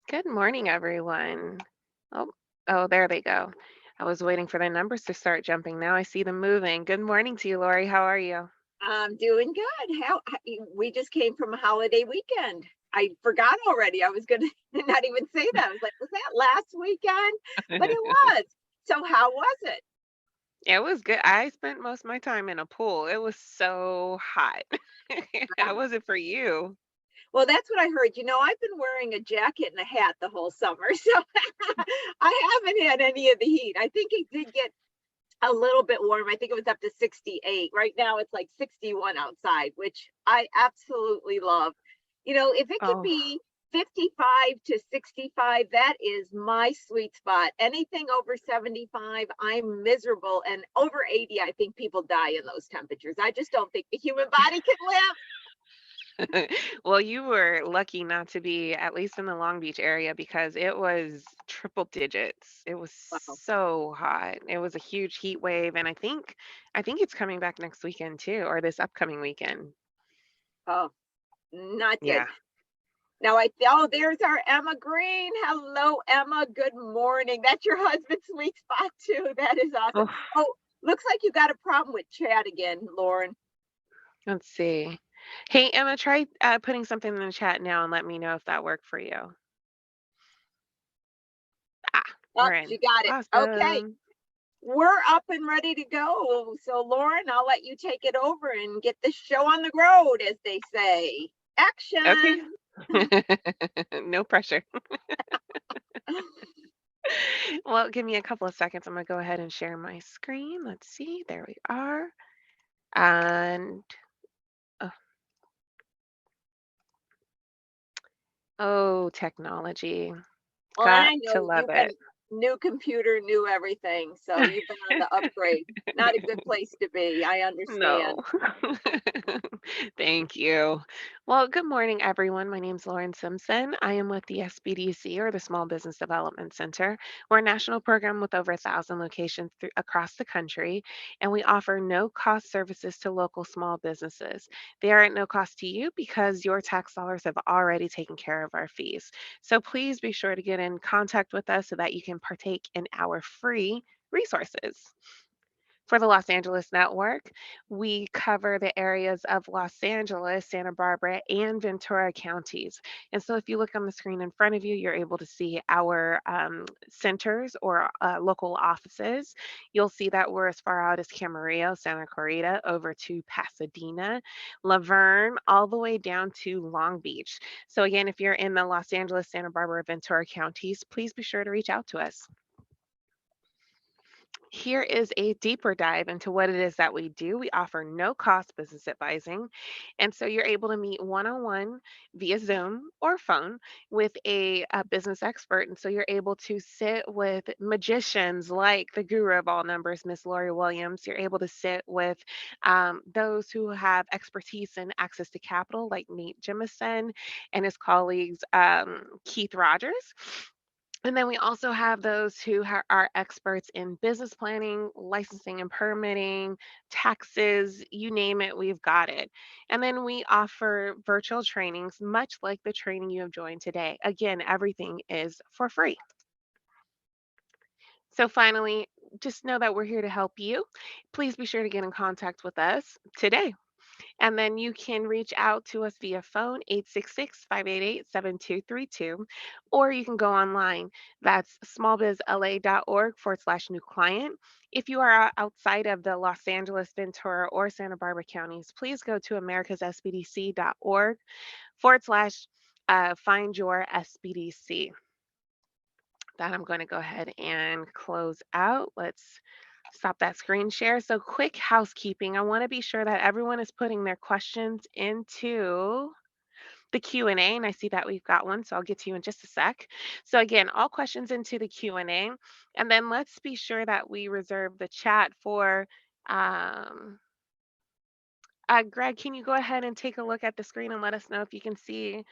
Good morning, everyone. Oh, oh, there they go. I was waiting for the numbers to start jumping. Now I see them moving. Good morning to you, Lori. How are you? I'm doing good. We just came from a holiday weekend. I forgot already. I was gonna not even say that. I was like, was that last weekend? But it was. So how was it? It was good. I spent most of my time in a pool. It was so hot. How Um, was it for you? well, that's what I heard. I've been wearing a jacket and a hat the whole summer, so I haven't had any of the heat. I think it did get a little bit warm. I think it was up to 68. Right now it's like 61 outside, which I absolutely love. If it could Oh, be 55 to 65, that is my sweet spot. Anything over 75, I'm miserable. And over 80, I think people die in those temperatures. I just don't think the human body can live. well, you were lucky not to be at least in the Long Beach area because it was triple digits. It was Wow. so hot. It was a huge heat wave, and I think it's coming back next weekend too, or this upcoming weekend. Oh, not Yeah. good. There's our Emma Green. Hello, Emma. Good morning. That's your husband's sweet spot too. That is awesome. Oh, Oh, looks like you got a problem with chat again, Lauren. let's see. Hey, Emma, try putting something in the chat now and let me know if that worked for you. Ah, Oh, we're in. she got it. Okay, Awesome. we're up and ready to go. So, Lauren, I'll let you take it over and get this show on the road, as they say. Okay. Action. No pressure. Well, give me a couple of seconds. I'm going to go ahead and share my screen. Let's see. There we are. And oh, oh, technology. Well, and Got I to know love you've it. been new computer, new everything. So you've been on the upgrade. Not a good place to be. I No. understand. Thank you. Well, good morning, everyone. My name is Lauren Simpson. I am with the SBDC, or the Small Business Development Center. We're a national program with over 1,000 locations across the country, and we offer no cost services to local small businesses. They are at no cost to you because your tax dollars have already taken care of our fees. So please be sure to get in contact with us so that you can partake in our free resources. For the Los Angeles network, we cover the areas of Los Angeles, Santa Barbara, and Ventura counties. And so if you look on the screen in front of you, you're able to see our centers or local offices. You'll see that we're as far out as Camarillo, Santa Clarita, over to Pasadena, Laverne, all the way down to Long Beach. So again, if you're in the Los Angeles, Santa Barbara, Ventura counties, please be sure to reach out to us. Here is a deeper dive into what it is that we do. We offer no cost business advising. And so you're able to meet one on one via Zoom or phone with a business expert. And so you're able to sit with magicians like the guru of all numbers, Miss Lori Williams. You're able to sit with those who have expertise in access to capital, like Nate Jemison and his colleagues, Keith Rogers. And then we also have those who are experts in business planning, licensing and permitting, taxes, you name it, we've got it. And then we offer virtual trainings, much like the training you have joined today. Again, everything is for free. So finally, just know that we're here to help you. Please be sure to get in contact with us today. And then you can reach out to us via phone, 866-588-7232, or you can go online. That's smallbizla.org/new client. If you are outside of the Los Angeles, Ventura, or Santa Barbara counties, please go to americassbdc.org/, find your SBDC. That I'm going to go ahead and close out. Let's stop that screen share. So quick housekeeping. I want to be sure that everyone is putting their questions into the Q&A, and I see that we've got one, so I'll get to you in just a sec. So again, all questions into the Q&A, and then let's be sure that we reserve the chat for um, Greg, can you go ahead and take a look at the screen and let us know if you can see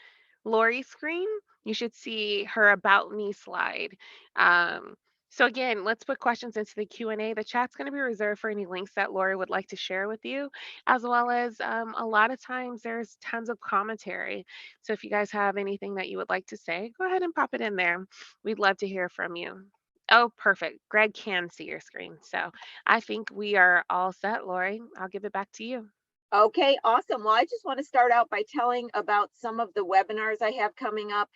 Lori's screen? You should see her About Me slide. Um, So again, let's put questions into the Q&A. The chat's going to be reserved for any links that Lori would like to share with you, as well as a lot of times there's tons of commentary. So if you guys have anything that you would like to say, go ahead and pop it in there. We'd love to hear from you. Oh, perfect. Greg can see your screen. So I think we are all set, Lori. I'll give it back to you. Okay, awesome. Well, I just want to start out by telling about some of the webinars I have coming up.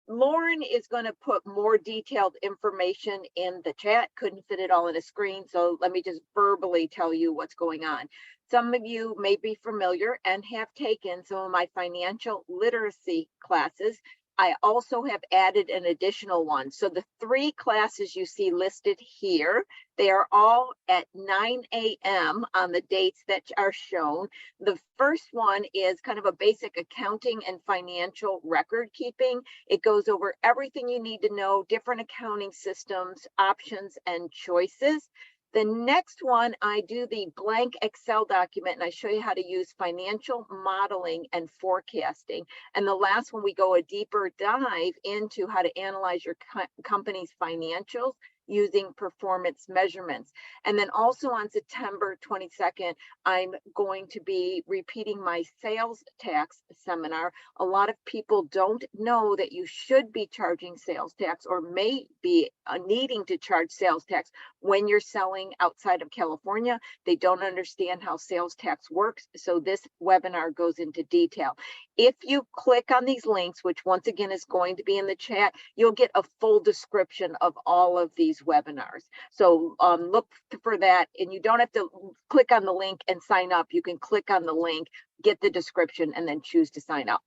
Lauren is going to put more detailed information in the chat. Couldn't fit it all in a screen, so let me just verbally tell you what's going on. Some of you may be familiar and have taken some of my financial literacy classes. I also have added an additional one. So the 3 classes you see listed here, they are all at 9 a.m. on the dates that are shown. The first one is kind of a basic accounting and financial record keeping. It goes over everything you need to know, different accounting systems, options, and choices. The next one, I do the blank Excel document and I show you how to use financial modeling and forecasting. And the last one, we go a deeper dive into how to analyze your company's financials using performance measurements. And then also on September 22nd, I'm going to be repeating my sales tax seminar. A lot of people don't know that you should be charging sales tax or may be needing to charge sales tax when you're selling outside of California. They don't understand how sales tax works. So this webinar goes into detail. If you click on these links, which once again is going to be in the chat, you'll get a full description of all of these webinars. So look for that, and you don't have to click on the link and sign up. You can click on the link, get the description, and then choose to sign up.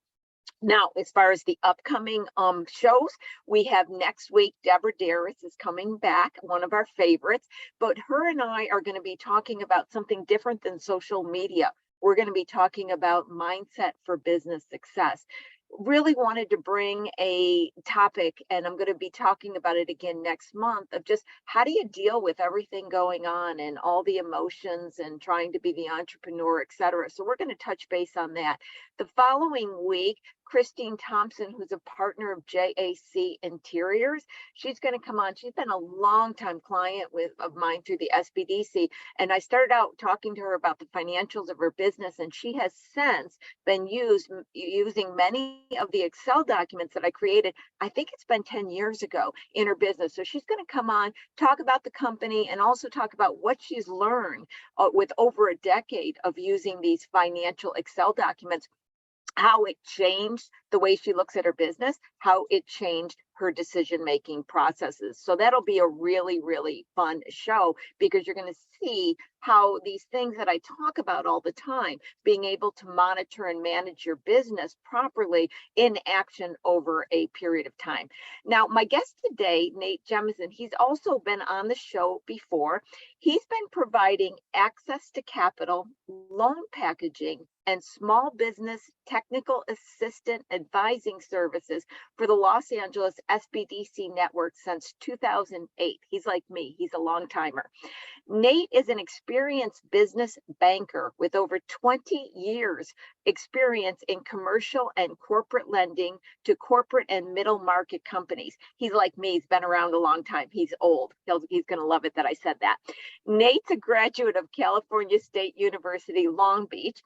Now, as far as the upcoming shows, we have next week, Deborah Darris is coming back, one of our favorites, but her and I are going to be talking about something different than social media. We're going to be talking about mindset for business success. Really wanted to bring a topic, and I'm going to be talking about it again next month, of just how do you deal with everything going on and all the emotions and trying to be the entrepreneur, et cetera. So we're going to touch base on that. The following week, Christine Thompson, who's a partner of JAC Interiors, she's going to come on. She's been a longtime client of mine through the SBDC, and I started out talking to her about the financials of her business, and she has since been using many of the Excel documents that I created. I think it's been 10 years ago in her business. So she's going to come on, talk about the company, and also talk about what she's learned with over a decade of using these financial Excel documents, how it changed the way she looks at her business, how it changed her decision-making processes. So that'll be a really, really fun show, because you're going to see how these things that I talk about all the time, being able to monitor and manage your business properly in action over a period of time. Now, my guest today, Nate Jemison, he's also been on the show before. He's been providing access to capital, loan packaging, and small business technical assistant advising services for the Los Angeles SBDC network since 2008. He's like me, he's a long timer. Nate is an experienced business banker with over 20 years experience in commercial and corporate lending to corporate and middle market companies. He's like me, he's been around a long time. He's old. He's going to love it that I said that. Nate's a graduate of California State University, Long Beach,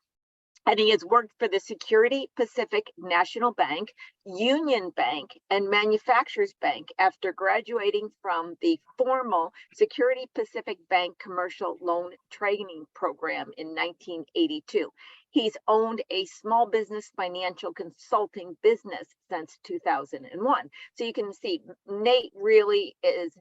and he has worked for the Security Pacific National Bank, Union Bank, and Manufacturers Bank after graduating from the formal Security Pacific Bank Commercial Loan Training Program in 1982. He's owned a small business financial consulting business since 2001. So you can see Nate really is,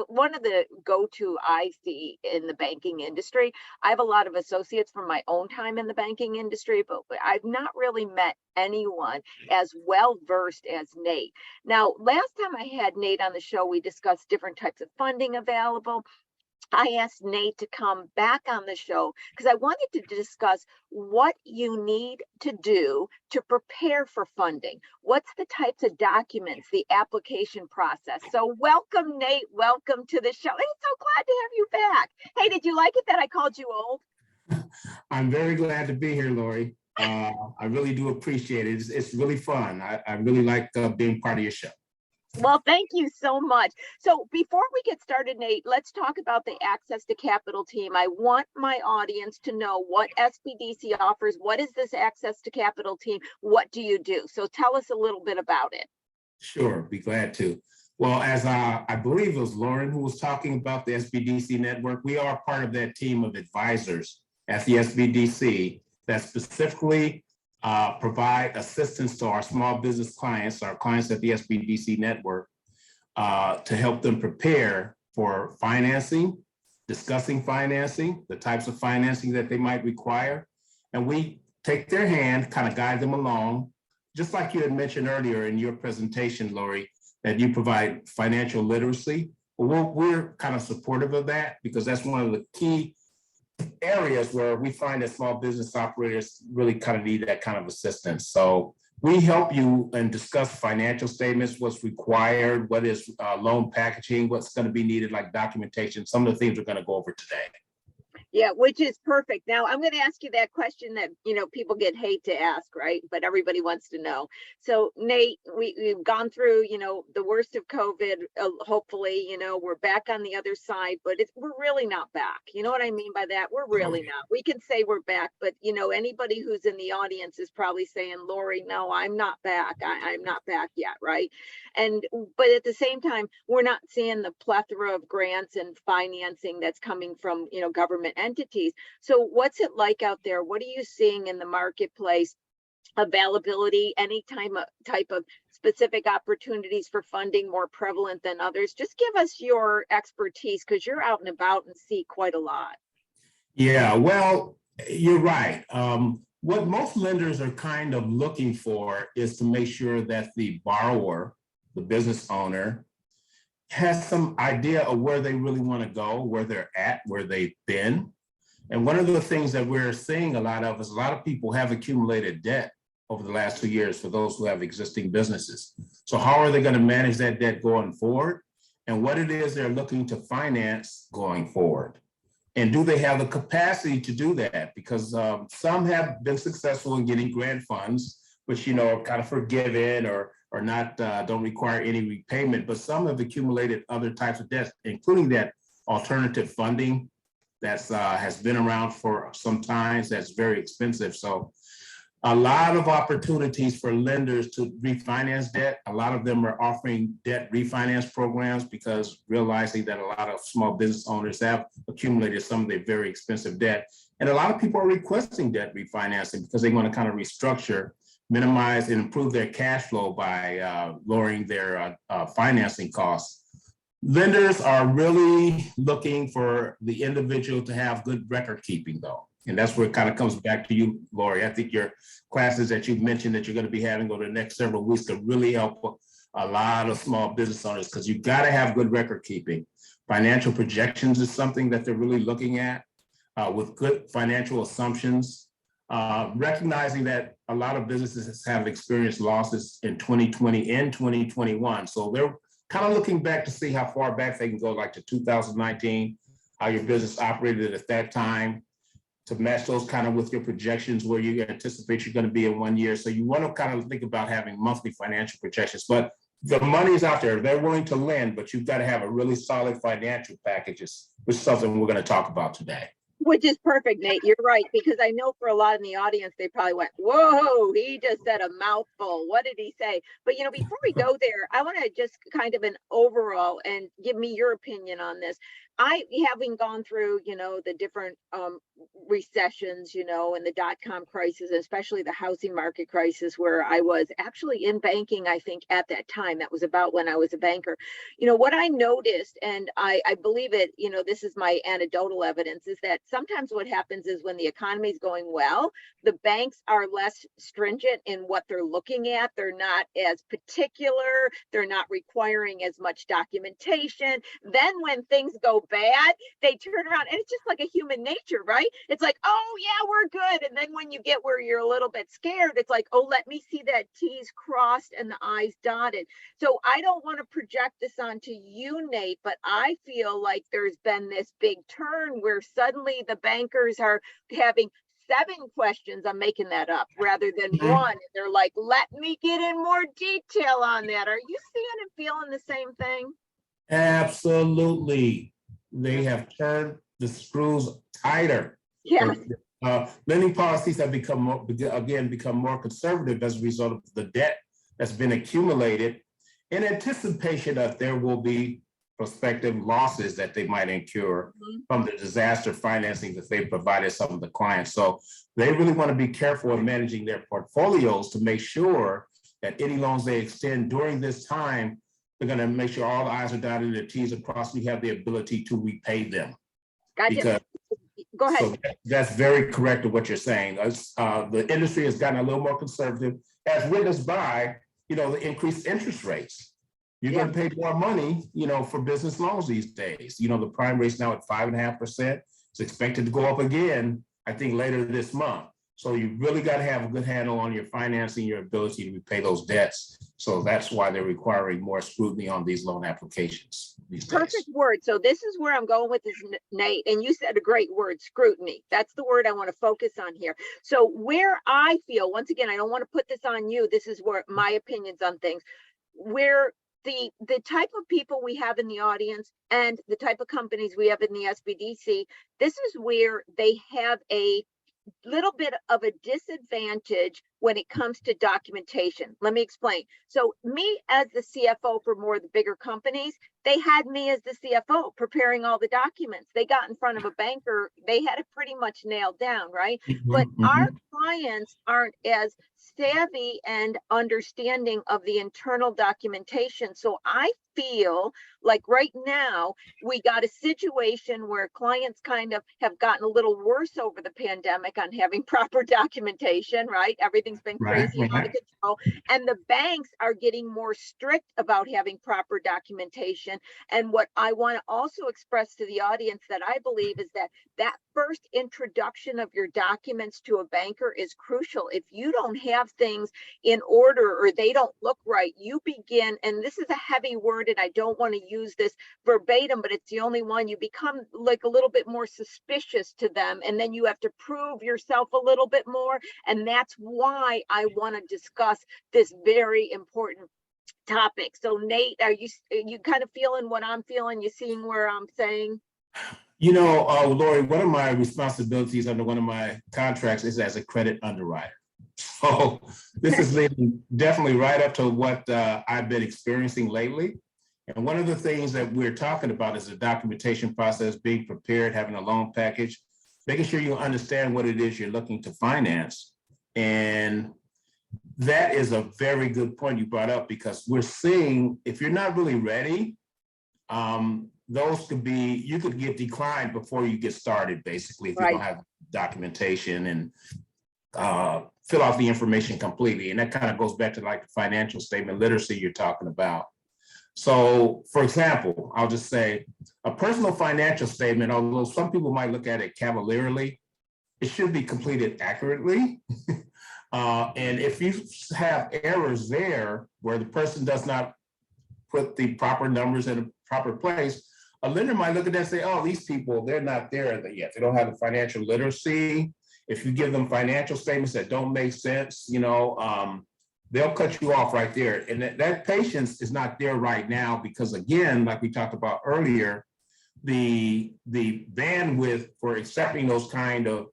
one of the go-to I see in the banking industry. I have a lot of associates from my own time in the banking industry, but I've not really met anyone as well-versed as Nate. Now, last time I had Nate on the show, we discussed different types of funding available. I asked Nate to come back on the show because I wanted to discuss what you need to do to prepare for funding. What's the types of documents, the application process? So welcome, Nate. Welcome to the show. I'm so glad to have you back. Hey, did you like it that I called you old? I'm very glad to be here, Lori. I really do appreciate it. It's really fun. I really like being part of your show. Well, thank you so much. So before we get started, Nate, let's talk about the Access to Capital team. I want my audience to know what SBDC offers. What is this Access to Capital team? What do you do? So tell us a little bit about it. Sure, be glad to. Well, as I believe it was Lauren who was talking about the SBDC network, we are part of that team of advisors at the SBDC that specifically provide assistance to our small business clients, our clients at the SBDC network, to help them prepare for financing, discussing financing, the types of financing that they might require. And we take their hand, kind of guide them along, just like you had mentioned earlier in your presentation, Lori, that you provide financial literacy. Well, we're kind of supportive of that because that's one of the key areas where we find that small business operators really kind of need that kind of assistance. So we help you and discuss financial statements, what's required, what is loan packaging, what's going to be needed, like documentation, some of the things we're going to go over today. Yeah, which is perfect. Now I'm going to ask you that question that, people hate to ask, right? But everybody wants to know. So Nate, we've gone through, the worst of COVID. Hopefully, we're back on the other side, but we're really not back. You know what I mean by that? We're really not. We can say we're back, but anybody who's in the audience is probably saying, Lori, no, I'm not back. I'm not back yet, right? But at the same time, we're not seeing the plethora of grants and financing that's coming from, government entities. So what's it like out there? What are you seeing in the marketplace? Availability, any type of specific opportunities for funding more prevalent than others? Just give us your expertise because you're out and about and see quite a lot. Yeah, well, you're right. What most lenders are kind of looking for is to make sure that the borrower, the business owner, has some idea of where they really want to go, where they're at, where they've been. And one of the things that we're seeing a lot of is a lot of people have accumulated debt over the last 2 years for those who have existing businesses. So how are they going to manage that debt going forward? And what it is they're looking to finance going forward? And do they have the capacity to do that? Because some have been successful in getting grant funds, which, are kind of forgiven or not, don't require any repayment, but some have accumulated other types of debts, including that alternative funding that's has been around for some time, that's very expensive. So a lot of opportunities for lenders to refinance debt. A lot of them are offering debt refinance programs because realizing that a lot of small business owners have accumulated some of their very expensive debt. And a lot of people are requesting debt refinancing because they want to kind of restructure, minimize and improve their cash flow by lowering their financing costs. Lenders are really looking for the individual to have good record keeping, though. And that's where it kind of comes back to you, Lori. I think your classes that you've mentioned that you're going to be having over the next several weeks could really help a lot of small business owners because you've got to have good record keeping. Financial projections is something that they're really looking at with good financial assumptions, recognizing that a lot of businesses have experienced losses in 2020 and 2021. So they're kind of looking back to see how far back they can go, like to 2019, how your business operated at that time, to match those kind of with your projections where you anticipate you're going to be in 1 year. So you want to kind of think about having monthly financial projections, but the money is out there. They're willing to lend, but you've got to have a really solid financial packages, which is something we're going to talk about today. Which is perfect, Nate. You're right, because I know for a lot in the audience, they probably went, whoa, he just said a mouthful. What did he say? But, before we go there, I want to just kind of an overall and give me your opinion on this. Having gone through, the different recessions, and the dot-com crisis, especially the housing market crisis, where I was actually in banking, I think at that time, that was about when I was a banker. What I noticed, and I believe it, this is my anecdotal evidence, is that sometimes what happens is when the economy is going well, the banks are less stringent in what they're looking at. They're not as particular. They're not requiring as much documentation. Then when things go bad, they turn around, and it's just like a human nature, right? It's like, oh yeah, we're good. And then when you get where you're a little bit scared, it's like, oh, let me see that T's crossed and the I's dotted. So I don't want to project this onto you, Nate, but I feel like there's been this big turn where suddenly the bankers are having 7 questions. I'm making that up rather than Mhm. one. And they're like, let me get in more detail on that. Are you seeing and feeling the same thing? Absolutely. They have turned the screws tighter. Yes. Lending policies have become more conservative as a result of the debt that's been accumulated in anticipation that there will be prospective losses that they might incur from the disaster financing that they provided some of the clients. So they really want to be careful in managing their portfolios to make sure that any loans they extend during this time, they're going to make sure all the I's are dotted and the T's are crossed. You have the ability to repay them. Gotcha. Because Go ahead. so that's very correct to what you're saying. The industry has gotten a little more conservative, as witnessed by, the increased interest rates. You're going to pay more money, for business loans these days. The prime rate's now at 5.5%. It's expected to go up again, I think, later this month. So you really got to have a good handle on your financing, your ability to repay those debts. So that's why they're requiring more scrutiny on these loan applications these days. Perfect word. So this is where I'm going with this, Nate. And you said a great word, scrutiny. That's the word I want to focus on here. So where I feel, once again, I don't want to put this on you. This is where my opinions on things, where the type of people we have in the audience and the type of companies we have in the SBDC, this is where they have a little bit of a disadvantage when it comes to documentation. Let me explain. So me as the CFO for more of the bigger companies, they had me as the CFO preparing all the documents. They got in front of a banker, they had it pretty much nailed down, right? But our clients aren't as savvy and understanding of the internal documentation. So I feel like right now we got a situation where clients kind of have gotten a little worse over the pandemic on having proper documentation, right? Everything's been crazy and out of control. And the banks are getting more strict about having proper documentation. And what I want to also express to the audience that I believe is that first introduction of your documents to a banker is crucial. If you don't have things in order or they don't look right, you begin, and this is a heavy word and I don't want to use this verbatim, but it's the only one, you become like a little bit more suspicious to them, and then you have to prove yourself a little bit more. And that's why I want to discuss this very important topic. So Nate, are you kind of feeling what I'm feeling? You seeing where I'm saying? Lori, one of my responsibilities under one of my contracts is as a credit underwriter. So this is leading definitely right up to what I've been experiencing lately. And one of the things that we're talking about is the documentation process, being prepared, having a loan package, making sure you understand what it is you're looking to finance. And that is a very good point you brought up, because we're seeing, if you're not really ready, you could get declined before you get started, basically, if you don't have documentation and fill out the information completely. And that kind of goes back to like the financial statement literacy you're talking about. So, for example, I'll just say a personal financial statement, although some people might look at it cavalierly, it should be completed accurately. And if you have errors there where the person does not put the proper numbers in a proper place, a lender might look at that and say, oh, these people, they're not there yet. They don't have the financial literacy. If you give them financial statements that don't make sense, they'll cut you off right there. And that patience is not there right now because, again, like we talked about earlier, the bandwidth for accepting those kind of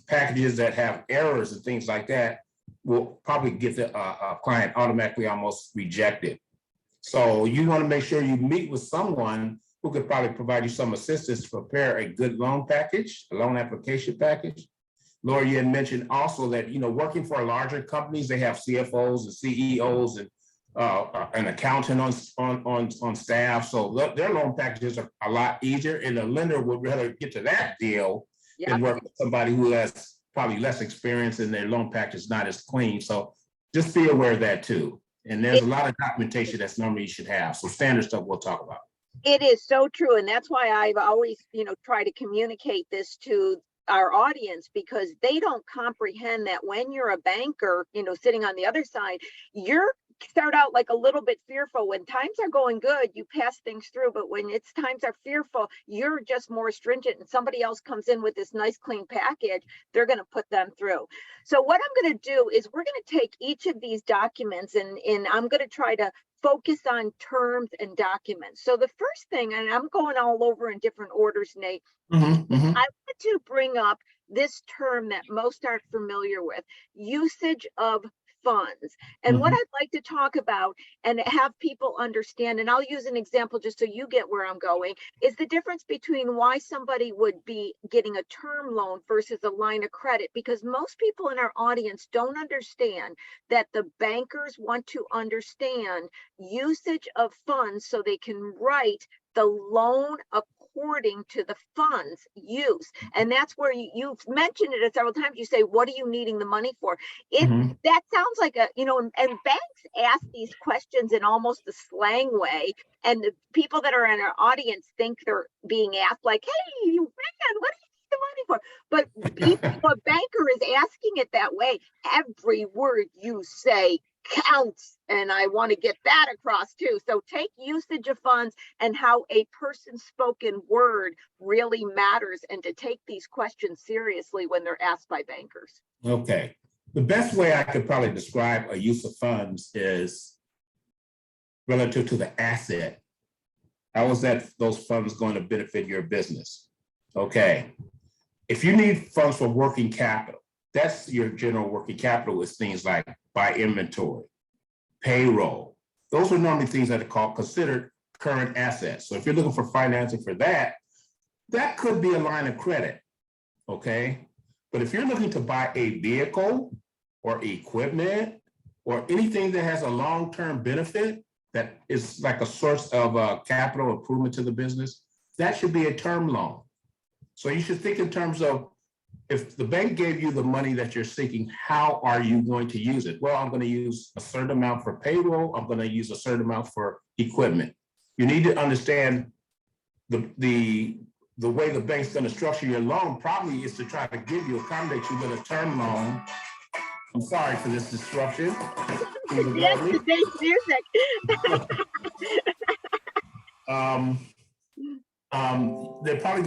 packages that have errors and things like that will probably get the client automatically almost rejected. So you want to make sure you meet with someone who could probably provide you some assistance to prepare a good loan package, a loan application package. Laura, you had mentioned also that, working for larger companies, they have CFOs and CEOs and an accountant on staff. So their loan packages are a lot easier, and a lender would rather get to that deal than work with somebody who has probably less experience and their loan package is not as clean. So just be aware of that too. And there's a lot of documentation that's normally you should have. So standard stuff we'll talk about. It is so true. And that's why I've always, try to communicate this to our audience, because they don't comprehend that when you're a banker, sitting on the other side, you're start out like a little bit fearful. When times are going good, you pass things through, but when it's times are fearful, you're just more stringent, and somebody else comes in with this nice clean package, they're going to put them through. So what I'm going to do is we're going to take each of these documents, and I'm going to try to focus on terms and documents. So the first thing, and I'm going all over in different orders, Nate, I want to bring up this term that most aren't familiar with: usage of funds. And what I'd like to talk about and have people understand, and I'll use an example just so you get where I'm going, is the difference between why somebody would be getting a term loan versus a line of credit. Because most people in our audience don't understand that the bankers want to understand usage of funds so they can write the loan according to the funds use. And that's where you've mentioned it several times. You say, what are you needing the money for? That sounds like a, and banks ask these questions in almost a slang way. And the people that are in our audience think they're being asked like, hey, man, what do you need the money for? But if a banker is asking it that way, every word you say counts. And I want to get that across too. So take usage of funds and how a person's spoken word really matters, and to take these questions seriously when they're asked by bankers. Okay. The best way I could probably describe a use of funds is relative to the asset. How is those funds going to benefit your business? Okay. If you need funds for working capital, that's your general working capital, is things like buy inventory, payroll. Those are normally things that are considered current assets. So if you're looking for financing for that, that could be a line of credit, okay? But if you're looking to buy a vehicle or equipment or anything that has a long-term benefit that is like a source of capital improvement to the business, that should be a term loan. So you should think in terms of, if the bank gave you the money that you're seeking, how are you going to use it? Well, I'm going to use a certain amount for payroll. I'm going to use a certain amount for equipment. You need to understand the way the bank's going to structure your loan probably is to try to accommodate you with a term loan. I'm sorry for this disruption. Yes, today's music. They're probably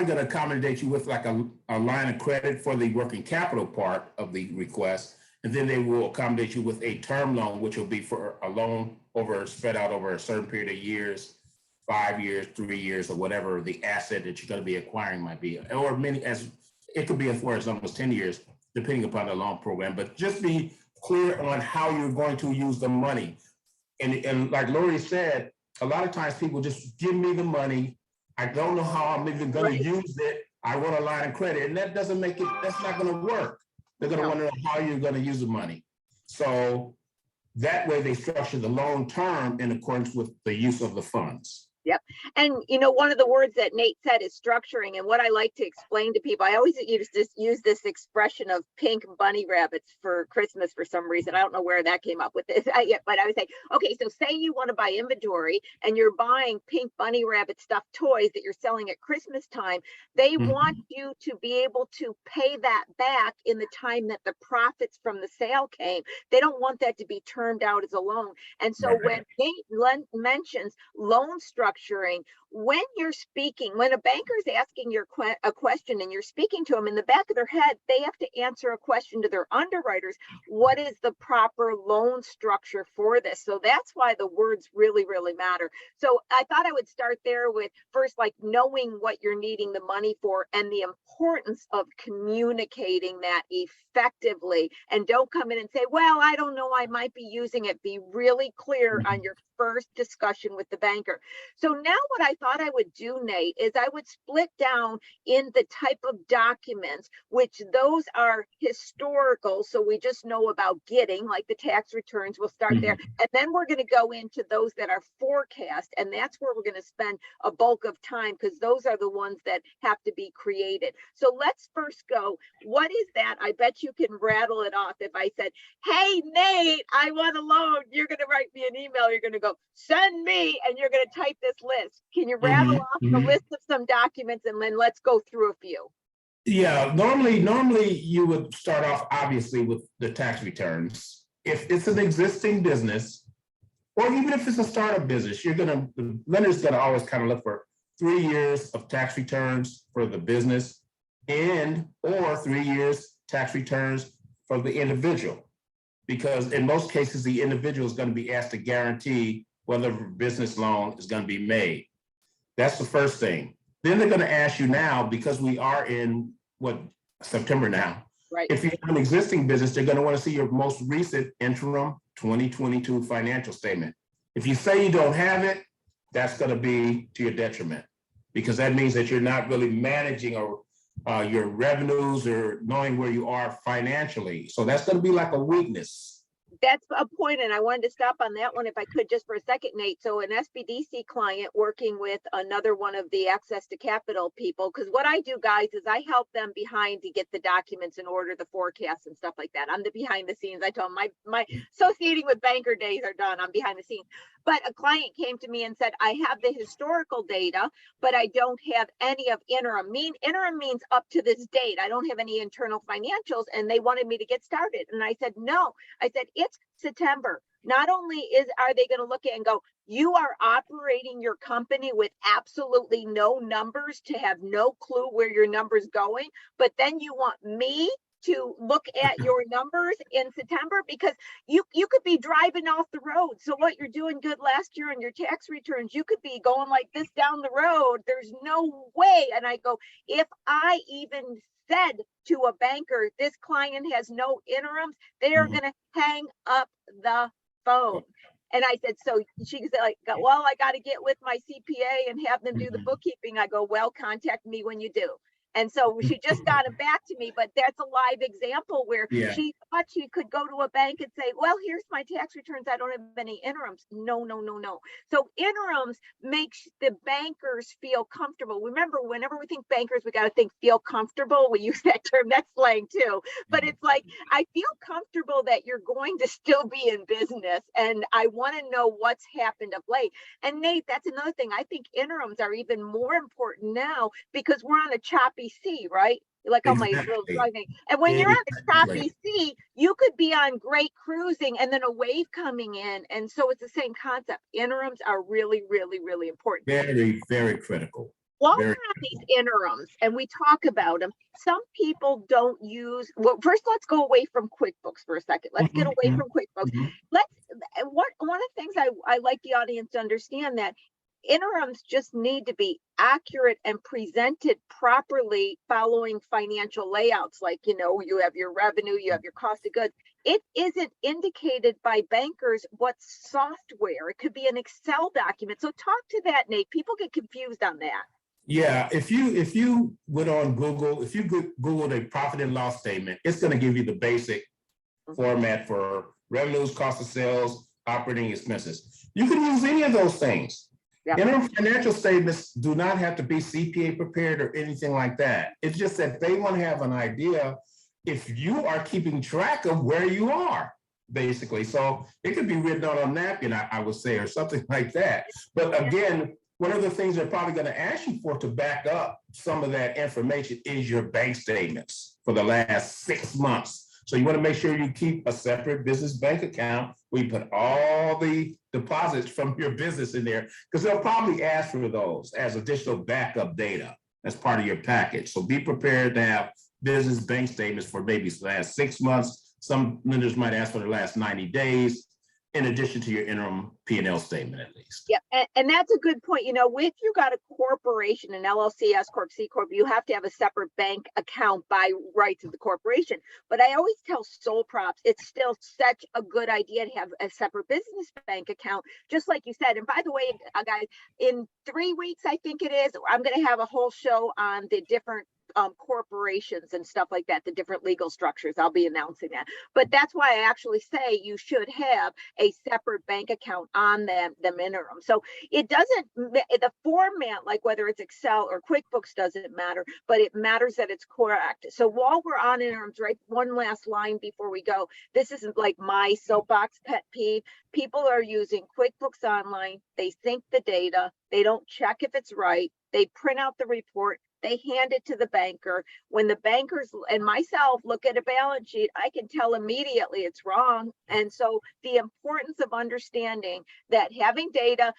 gonna accommodate you with like a line of credit for the working capital part of the request, and then they will accommodate you with a term loan, which will be for a loan spread out over a certain period of years, 5 years, 3 years, or whatever the asset that you're going to be acquiring might be, or it could be for as long as 10 years, depending upon the loan program. But just be clear on how you're going to use the money. And like Lori said, a lot of times people just give me the money. I don't know how I'm even going to use it. I want a line of credit, and that's not going to work. They're going to want to know how you're going to use the money. So that way they structure the loan term in accordance with the use of the funds. Yep. And one of the words that Nate said is structuring. And what I like to explain to people, I always use this expression of pink bunny rabbits for Christmas for some reason. I don't know where that came up with this, but I would say, okay, so say you want to buy inventory and you're buying pink bunny rabbit stuffed toys that you're selling at Christmas time. They want you to be able to pay that back in the time that the profits from the sale came. They don't want that to be termed out as a loan. And so when Nate mentions loan structuring, when you're speaking, when a banker is asking a question and you're speaking to them, in the back of their head, they have to answer a question to their underwriters. What is the proper loan structure for this? So that's why the words really, really matter. So I thought I would start there with first, like knowing what you're needing the money for and the importance of communicating that effectively. And don't come in and say, well, I don't know, I might be using it. Be really clear on your first discussion with the banker. So now what I thought I would do, Nate, is I would split down in the type of documents, which those are historical. So we just know about getting, like the tax returns, we'll start there. And then we're going to go into those that are forecast. And that's where we're going to spend a bulk of time, because those are the ones that have to be created. So let's first go, what is that? I bet you can rattle it off. If I said, hey, Nate, I want a loan, you're going to write me an email. You're going to go, send me, and you're going to type this list. Can you rattle off the list of some documents, and then let's go through a few? Yeah, normally you would start off obviously with the tax returns. if it's an existing business, or even if it's a startup business, the lender's gonna always kind of look for 3 years of tax returns for the business or 3 years tax returns for the individual. Because in most cases, the individual is going to be asked to guarantee whether a business loan is going to be made. That's the first thing. Then they're going to ask you now, because we are in September now. Right. If you have an existing business, they're going to want to see your most recent interim 2022 financial statement. If you say you don't have it, that's going to be to your detriment, because that means that you're not really managing your revenues or knowing where you are financially. So that's going to be like a weakness. That's a point, and I wanted to stop on that one if I could just for a second, Nate. So an SBDC client working with another one of the access to capital people, because what I do, guys, is I help them behind to get the documents in order, the forecasts and stuff like that. I'm the behind the scenes. I told them my associating with banker days are done. I'm behind the scenes. But a client came to me and said, I have the historical data, but I don't have any of interim. Interim means up to this date. I don't have any internal financials, and they wanted me to get started. And I said, no. I said, it's September. Not only are they going to look at and go, you are operating your company with absolutely no numbers, to have no clue where your numbers going, but then you want me to look at your numbers in September, because you could be driving off the road. So what you're doing good last year on your tax returns, you could be going like this down the road. There's no way. And I go, if I even said to a banker, this client has no interims, they are going to hang up the phone. And I said, so she said, like, well, I got to get with my CPA and have them do the bookkeeping. I go, well, contact me when you do. And so she just got it back to me, but that's a live example where she thought she could go to a bank and say, well, here's my tax returns. I don't have any interims. No. So interims makes the bankers feel comfortable. Remember, whenever we think bankers, we got to think feel comfortable. We use that term, that's slang too. But it's like, I feel comfortable that you're going to still be in business. And I want to know what's happened of late. And Nate, that's another thing. I think interims are even more important now because we're on a choppy sea, right? Like on my little driving. And when you're on a choppy sea, you could be on great cruising and then a wave coming in. And so it's the same concept. Interims are really, really, really important. Very, very critical. While we're on these interims and we talk about them, some people don't use, well, first let's go away from QuickBooks for a second. Let's get away from QuickBooks. One of the things I like the audience to understand, that interims just need to be accurate and presented properly following financial layouts. Like, you have your revenue, you have your cost of goods. It isn't indicated by bankers what software. It could be an Excel document. So talk to that, Nate. People get confused on that. Yeah, if you went on Google, if you Googled a profit and loss statement, it's going to give you the basic format for revenues, cost of sales, operating expenses. You can use any of those things. Interim financial statements do not have to be CPA prepared or anything like that. It's just that they want to have an idea if you are keeping track of where you are, basically. So it could be written on a napkin, I would say, or something like that. But again, one of the things they're probably going to ask you for to back up some of that information is your bank statements for the last 6 months. So you want to make sure you keep a separate business bank account where you put all the deposits from your business in there, because they'll probably ask for those as additional backup data as part of your package. So be prepared to have business bank statements for maybe the last 6 months. Some lenders might ask for the last 90 days, in addition to your interim P&L statement, at least. Yeah, and that's a good point. If you got a corporation, an LLC, S Corp, C Corp, you have to have a separate bank account by rights of the corporation. But I always tell sole props, it's still such a good idea to have a separate business bank account, just like you said. And by the way, guys, in 3 weeks, I think it is, I'm going to have a whole show on the different corporations and stuff like that, the different legal structures. I'll be announcing that. But that's why I actually say you should have a separate bank account on them interim. So it doesn't, the format, like whether it's Excel or QuickBooks, doesn't matter, but it matters that it's correct. So while we're on interims, right, one last line before we go, this isn't like my soapbox pet peeve. People are using QuickBooks Online. They sync the data. They don't check if it's right. They print out the report. they hand it to the banker. When the bankers and myself look at a balance sheet, I can tell immediately it's wrong. And so the importance of understanding that having data,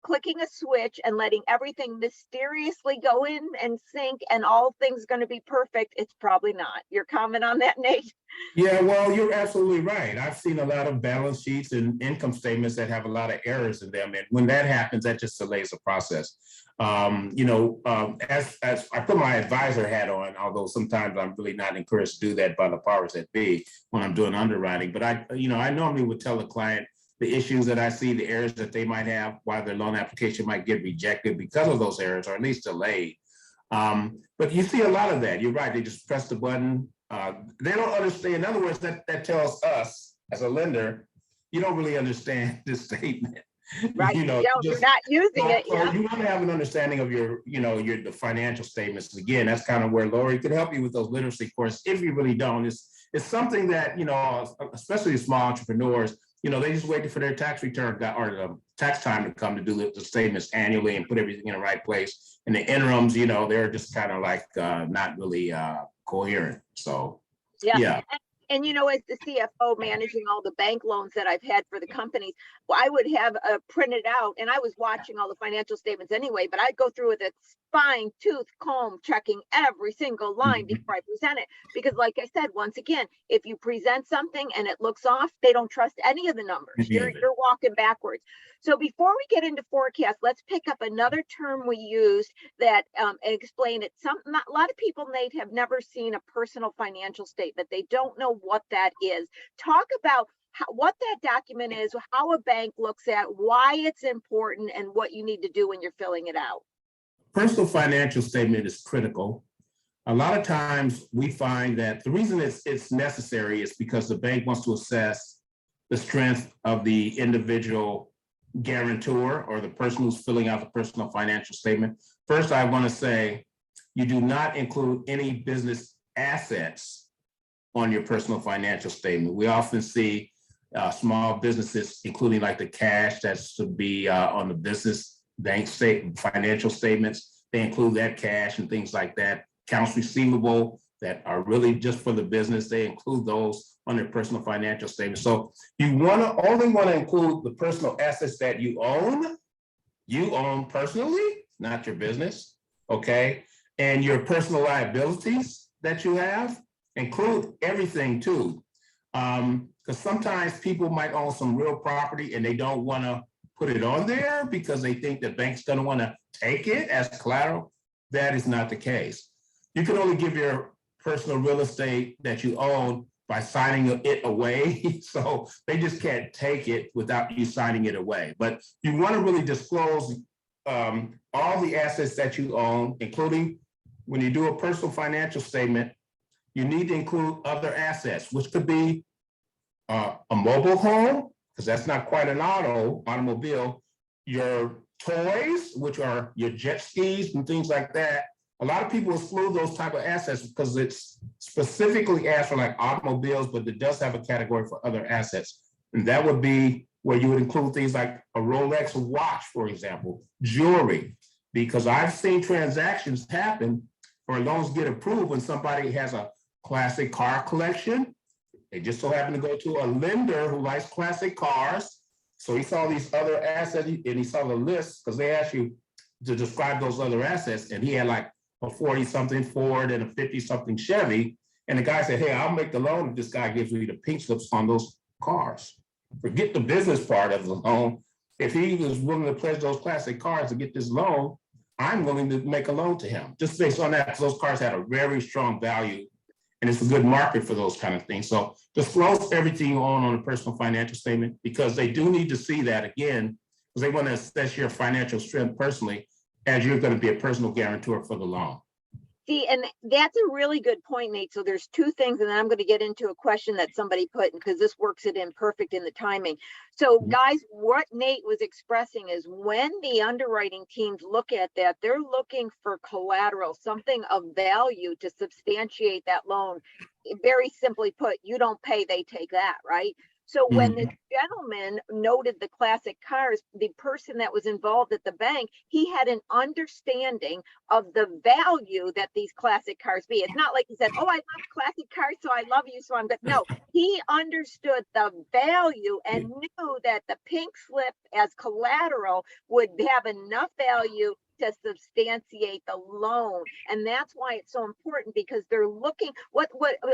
clicking a switch and letting everything mysteriously go in and sync and all things going to be perfect, it's probably not. Your comment on that, Nate? Yeah, well, you're absolutely right. I've seen a lot of balance sheets and income statements that have a lot of errors in them. And when that happens, that just delays the process. As I put my advisor hat on, although sometimes I'm really not encouraged to do that by the powers that be when I'm doing underwriting. But I normally would tell the client the issues that I see, the errors that they might have, why their loan application might get rejected because of those errors, or at least delayed. But you see a lot of that. You're right. They just press the button. They don't understand. In other words, that tells us as a lender, you don't really understand this statement. Right. You know, You're not using it. so you want to have an understanding of the financial statements. Again, that's kind of where Lori could help you with those literacy courses. If you really don't, it's something that, especially small entrepreneurs, they just waiting for their tax return or the tax time to come to do the statements annually and put everything in the right place. In the interims, they're just kind of like not really coherent. So, yeah. And as the CFO managing all the bank loans that I've had for the companies, I would have printed out, and I was watching all the financial statements anyway, but I'd go through with a fine tooth comb checking every single line before I present it. Because like I said, once again, if you present something and it looks off, they don't trust any of the numbers. You're walking backwards. So before we get into forecast, let's pick up another term we used that and explain it. A lot of people, Nate, have never seen a personal financial statement. They don't know what that is. Talk about what that document is, how a bank looks at, why it's important, and what you need to do when you're filling it out. Personal financial statement is critical. A lot of times we find that the reason it's necessary is because the bank wants to assess the strength of the individual guarantor or the person who's filling out the personal financial statement. First, I want to say you do not include any business assets on your personal financial statement. We often see small businesses, including like the cash that's to be on the business bank statement, financial statements. They include that cash and things like that. Accounts receivable that are really just for the business, they include those on their personal financial statement. So you only want to include the personal assets that you own personally, not your business, okay? And your personal liabilities that you have, include everything too. Because sometimes people might own some real property and they don't want to put it on there because they think the bank's going to want to take it as collateral. That is not the case. You can only give your personal real estate that you own by signing it away. So they just can't take it without you signing it away. But you want to really disclose all the assets that you own, including when you do a personal financial statement, you need to include other assets, which could be a mobile home, because that's not quite an automobile, your toys, which are your jet skis and things like that. A lot of people exclude those type of assets because it's specifically asked for like automobiles, but it does have a category for other assets. And that would be where you would include things like a Rolex watch, for example, jewelry, because I've seen transactions happen or loans get approved when somebody has a classic car collection. They just so happen to go to a lender who likes classic cars. So he saw these other assets and he saw the list because they ask you to describe those other assets. And he had like a 40-something Ford and a 50-something Chevy. And the guy said, hey, I'll make the loan if this guy gives me the pink slips on those cars. Forget the business part of the loan. If he was willing to pledge those classic cars to get this loan, I'm willing to make a loan to him. Just based on that, because those cars had a very strong value and it's a good market for those kind of things. So disclose everything you own on a personal financial statement because they do need to see that again, because they want to assess your financial strength personally as you're going to be a personal guarantor for the loan. See, and that's a really good point, Nate. So there's two things, and then I'm going to get into a question that somebody put, because this works it in perfect in the timing. So guys, what Nate was expressing is when the underwriting teams look at that, they're looking for collateral, something of value to substantiate that loan. Very simply put, you don't pay, they take that, right? So when this Mhm. gentleman noted the classic cars, the person that was involved at the bank, he had an understanding of the value that these classic cars be. It's not like he said, "Oh, I love classic cars, so I love you, so I'm good." No, he understood the value and knew that the pink slip as collateral would have enough value to substantiate the loan. And that's why it's so important, because they're looking, what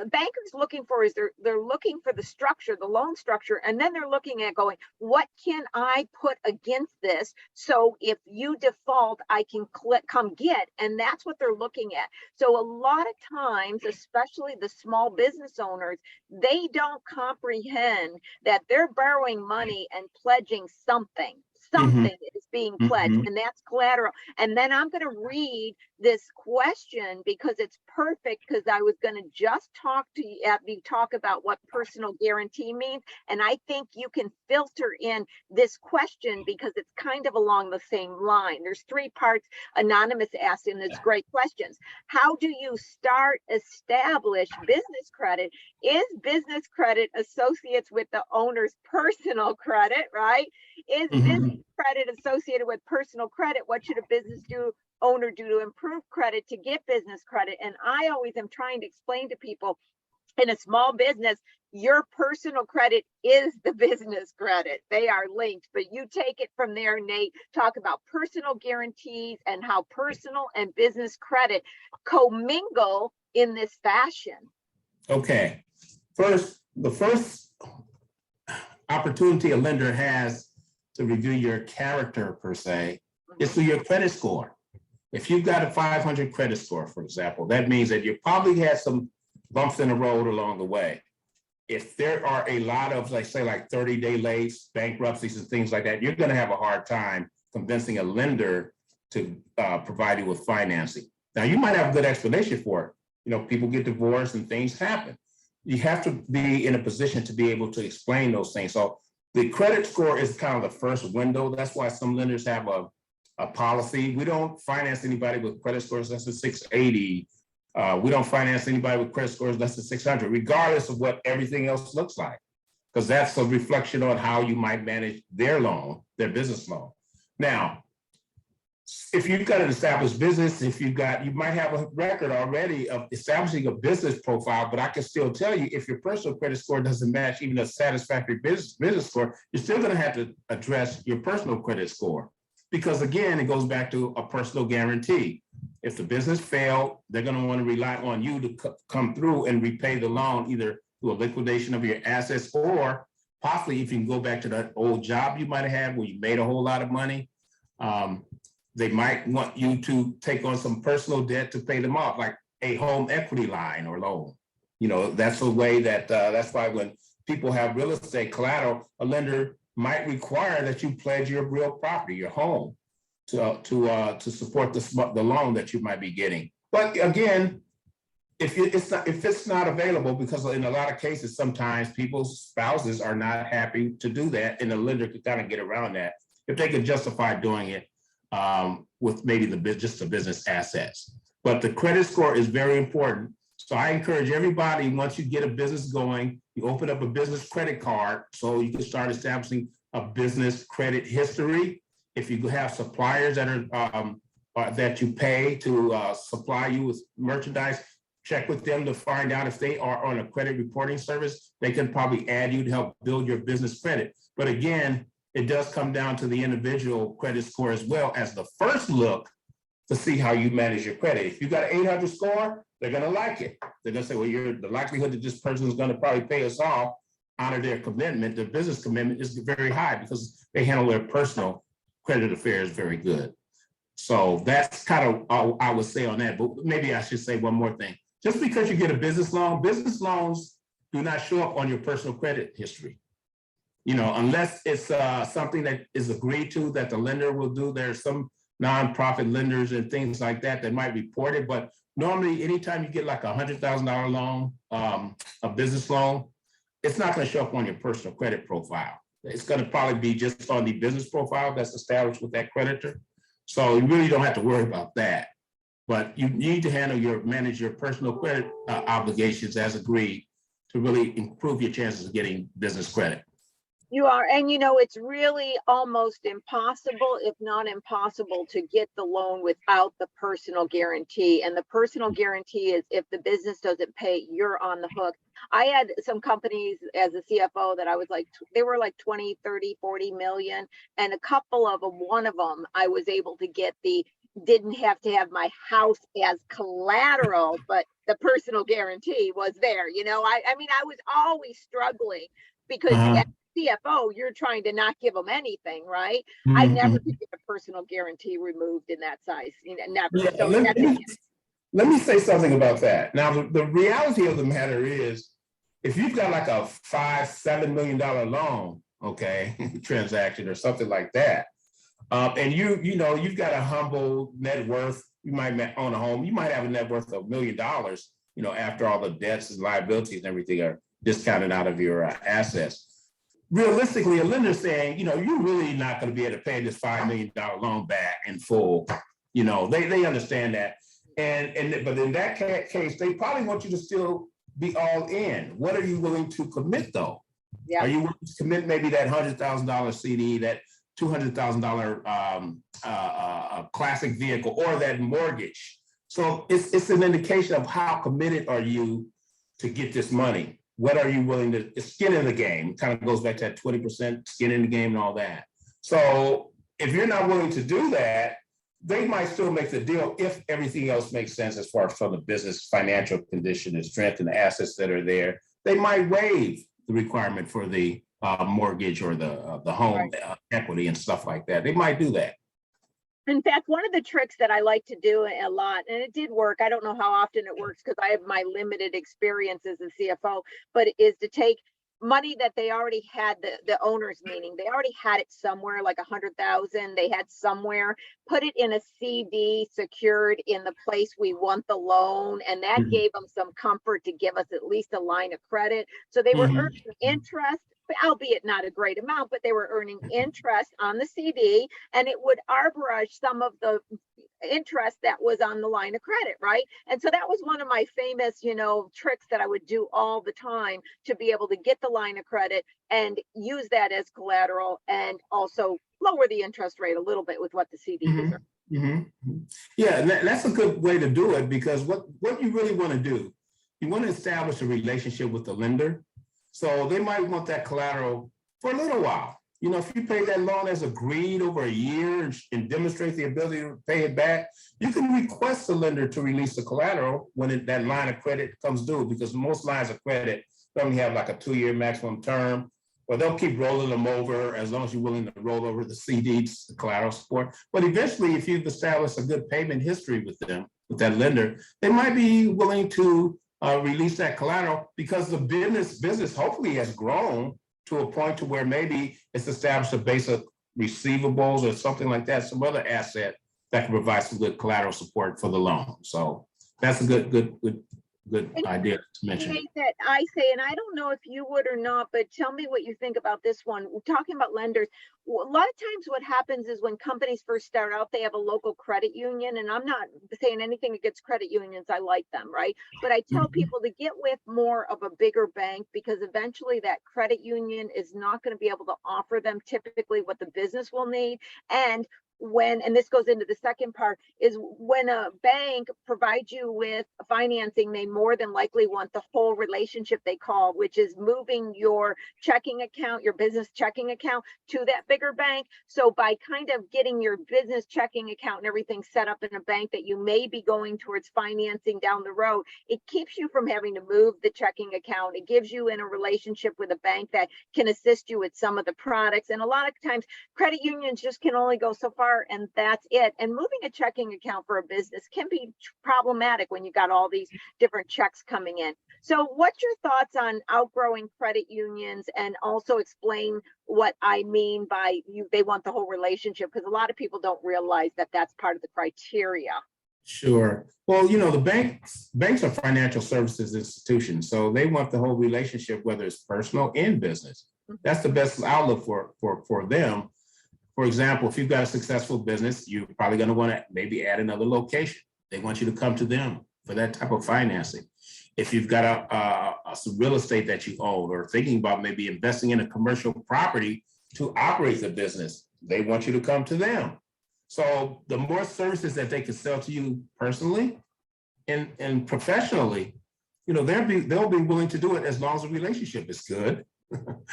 bankers looking for is they're looking for the structure, the loan structure, and then they're looking at going, what can I put against this so if you default I can come get. And that's what they're looking at. So a lot of times, especially the small business owners, they don't comprehend that they're borrowing money and pledging something. Mhm. Something is being pledged, Mhm. and that's collateral. And then I'm going to read this question because it's perfect, because I was going to just talk to you talk about what personal guarantee means. And I think you can filter in this question because it's kind of along the same line. There's 3 parts Anonymous asked in this great questions. How do you establish business credit? Is business credit associates with the owner's personal credit, right? Is business Mhm. credit associated with personal credit? What should a owner do to improve credit to get business credit? And I always am trying to explain to people, in a small business, your personal credit is the business credit. They are linked, but you take it from there, Nate. Talk about personal guarantees and how personal and business credit commingle in this fashion. Okay. The first opportunity a lender has to review your character per se is through your credit score. If you've got a 500 credit score, for example, that means that you probably had some bumps in the road along the way. If there are a lot of, like, say, like 30-day lates, bankruptcies and things like that, you're going to have a hard time convincing a lender to provide you with financing. Now, you might have a good explanation for it. You know, people get divorced and things happen. You have to be in a position to be able to explain those things. So the credit score is kind of the first window. That's why some lenders have a policy. We don't finance anybody with credit scores less than 680. We don't finance anybody with credit scores less than 600, regardless of what everything else looks like, because that's a reflection on how you might manage their loan, their business loan. Now, if you've got an established business, you might have a record already of establishing a business profile, but I can still tell you, if your personal credit score doesn't match even a satisfactory business score, you're still going to have to address your personal credit score. Because again, it goes back to a personal guarantee. If the business failed, they're going to want to rely on you to come through and repay the loan, either through a liquidation of your assets, or possibly if you can go back to that old job you might have had where you made a whole lot of money. They might want you to take on some personal debt to pay them off, like a home equity line or loan. You know, that's a way that, that's why when people have real estate collateral, a lender might require that you pledge your real property, your home, to support the loan that you might be getting. But again, if it's not available, because in a lot of cases, sometimes people's spouses are not happy to do that, and the lender could kind of get around that if they could justify doing it with maybe just the business assets. But the credit score is very important. So I encourage everybody, once you get a business going, you open up a business credit card so you can start establishing a business credit history. If you have suppliers that are that you pay to supply you with merchandise, check with them to find out if they are on a credit reporting service. They can probably add you to help build your business credit. But again, it does come down to the individual credit score as well as the first look to see how you manage your credit. If you got an 800 score, they're going to like it. They're going to say, well, the likelihood that this person is going to probably pay us off, honor their commitment, their business commitment, is very high because they handle their personal credit affairs very good. So that's kind of all I would say on that. But maybe I should say one more thing. Just because you get a business loans do not show up on your personal credit history. You know, unless it's something that is agreed to that the lender will do. There's some nonprofit lenders and things like that might report it. But normally, anytime you get like $100,000 loan, a business loan, it's not going to show up on your personal credit profile. It's going to probably be just on the business profile that's established with that creditor. So you really don't have to worry about that. But you need to manage your personal credit obligations as agreed to really improve your chances of getting business credit. You are, and it's really almost impossible, if not impossible, to get the loan without the personal guarantee. And the personal guarantee is if the business doesn't pay, you're on the hook. I had some companies as a CFO that I was like, they were like 20, 30, 40 million. And a couple of them, one of them, I was able to get didn't have to have my house as collateral, but the personal guarantee was there. I mean, I was always struggling because Uh-huh. CFO, you're trying to not give them anything, right? I Mhm. never could get a personal guarantee removed in that size, never. Yeah, So that's let me say something about that. Now, the reality of the matter is, if you've got like a $5-7 million loan, okay, transaction or something like that, and you've got a humble net worth, you might own a home, you might have a net worth of $1 million, after all the debts and liabilities and everything are discounted out of your assets. Realistically, a lender's saying, you're really not going to be able to pay this $5 million loan back in full. They understand that. But in that case, they probably want you to still be all in. What are you willing to commit though? Yeah. Are you willing to commit maybe that $100,000 CD, that $200,000 classic vehicle, or that mortgage? So it's an indication of how committed are you to get this money. What are you willing to, skin in the game? Kind of goes back to that 20% skin in the game and all that. So if you're not willing to do that, they might still make the deal if everything else makes sense as far as from the business financial condition and strength and the assets that are there. They might waive the requirement for the mortgage or the home equity and stuff like that. They might do that. In fact, one of the tricks that I like to do a lot, and it did work, I don't know how often it works because I have my limited experience as a CFO, but is to take money that they already had, the owners, meaning they already had it somewhere, like 100,000 they had somewhere, put it in a CD secured in the place we want the loan, and that gave them some comfort to give us at least a line of credit. So they were earning interest, albeit not a great amount, but they were earning interest on the CD, and it would arbitrage some of the interest that was on the line of credit, right? And so that was one of my famous, tricks that I would do all the time to be able to get the line of credit and use that as collateral, and also lower the interest rate a little bit with what the CD was. Yeah, that's a good way to do it, because what you really want to do, you want to establish a relationship with the lender. So they might want that collateral for a little while. If you pay that loan as agreed over a year and demonstrate the ability to pay it back, you can request the lender to release the collateral when that line of credit comes due, because most lines of credit only have like a 2-year maximum term, or they'll keep rolling them over as long as you're willing to roll over the CDs, the collateral support. But eventually, if you've established a good payment history with them, with that lender, they might be willing to release that collateral, because the business hopefully has grown to a point to where maybe it's established a base of receivables or something like that, some other asset that can provide some good collateral support for the loan. So that's a good idea to mention. That I say, and I don't know if you would or not, but tell me what you think about this one. We're talking about lenders. A lot of times what happens is when companies first start out, they have a local credit union, and I'm not saying anything against credit unions. I like them, right? But I tell people to get with more of a bigger bank, because eventually that credit union is not going to be able to offer them typically what the business will need. And this goes into the second part, is when a bank provides you with financing, they more than likely want the whole relationship, they call, which is moving your checking account, your business checking account, to that bigger bank. So by kind of getting your business checking account and everything set up in a bank that you may be going towards financing down the road, it keeps you from having to move the checking account. It gives you in a relationship with a bank that can assist you with some of the products. And a lot of times credit unions just can only go so far, and that's it. And moving a checking account for a business can be problematic when you got all these different checks coming in. So what's your thoughts on outgrowing credit unions, and also explain what I mean by they want the whole relationship, because a lot of people don't realize that that's part of the criteria. Sure. Well, the banks are financial services institutions, so they want the whole relationship, whether it's personal and business. That's the best outlook for them. For example, if you've got a successful business, you're probably going to want to maybe add another location. They want you to come to them for that type of financing. if you've got some real estate that you own, or thinking about maybe investing in a commercial property to operate the business, they want you to come to them. So the more services that they can sell to you personally and professionally, they'll be willing to do it as long as the relationship is good.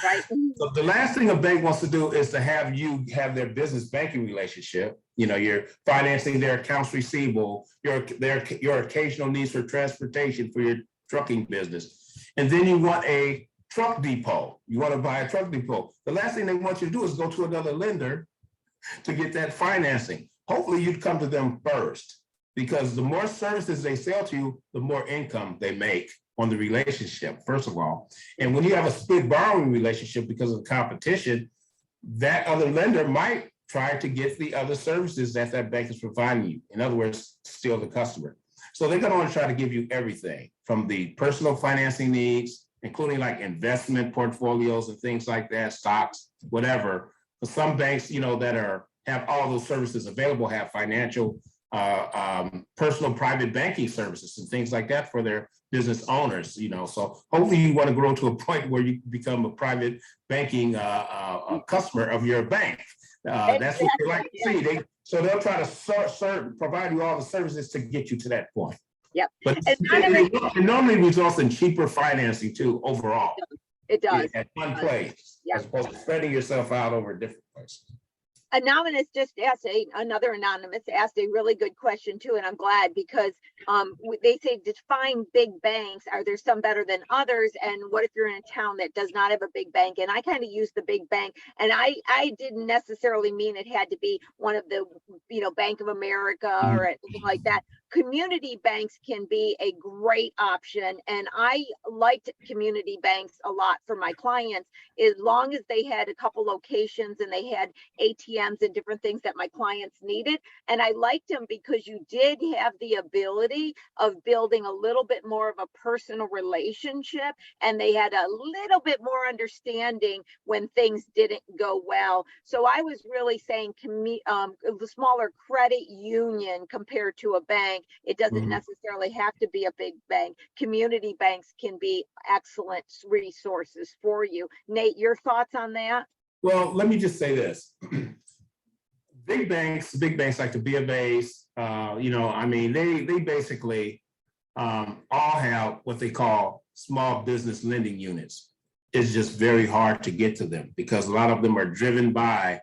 Right. So the last thing a bank wants to do is to have you have their business banking relationship. You're financing their accounts receivable, your occasional needs for transportation for your trucking business. And then you want a truck depot. You want to buy a truck depot. The last thing they want you to do is go to another lender to get that financing. Hopefully you'd come to them first, because the more services they sell to you, the more income they make on the relationship, first of all. And when you have a split borrowing relationship because of the competition, that other lender might try to get the other services that bank is providing you. In other words, steal the customer. So they're going to want to try to give you everything from the personal financing needs, including like investment portfolios and things like that, stocks, whatever. For some banks, that have all those services available, have financial, personal private banking services and things like that for their business owners. So hopefully you want to grow to a point where you become a private banking a customer of your bank. That's what they like to see. So they'll try to provide you all the services to get you to that point. Yep. But it normally results in cheaper financing too, overall. It does. At one place, as opposed to spreading yourself out over different places. Anonymous just asked another anonymous asked a really good question too, and I'm glad, because they say define big banks. Are there some better than others? And what if you're in a town that does not have a big bank? And I kind of use the big bank, and I didn't necessarily mean it had to be one of the Bank of America or anything like that. Community banks can be a great option, and I liked community banks a lot for my clients, as long as they had a couple locations and they had ATMs and different things that my clients needed. And I liked them because you did have the ability of building a little bit more of a personal relationship, and they had a little bit more understanding when things didn't go well. So I was really saying the smaller credit union compared to a bank. It doesn't necessarily have to be a big bank. Community banks can be excellent resources for you. Nate, your thoughts on that? Well, let me just say this. Big banks like the B of A's, they basically all have what they call small business lending units. It's just very hard to get to them because a lot of them are driven by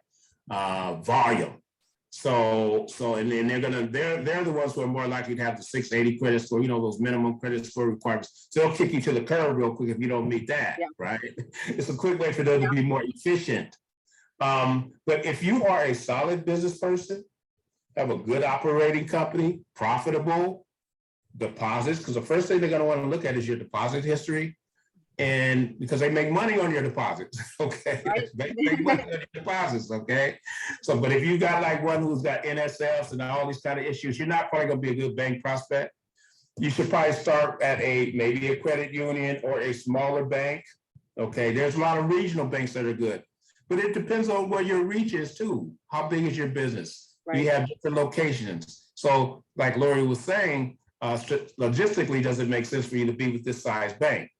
volume. So and they're the ones who are more likely to have the 680 credit score, those minimum credit score requirements. So they'll kick you to the curb real quick if you don't meet that, right? It's a quick way for them to be more efficient. But if you are a solid business person, have a good operating company, profitable, deposits, because the first thing they're going to want to look at is your deposit history. And because they make money on your deposits, okay? Right. They make money on your deposits, okay? So, but if you got like one who's got NSFs and all these kind of issues, you're not probably going to be a good bank prospect. You should probably start at maybe a credit union or a smaller bank, okay? There's a lot of regional banks that are good, but it depends on where your reach is too. How big is your business? Right. You have different locations. So like Lori was saying, logistically, does it make sense for you to be with this size bank?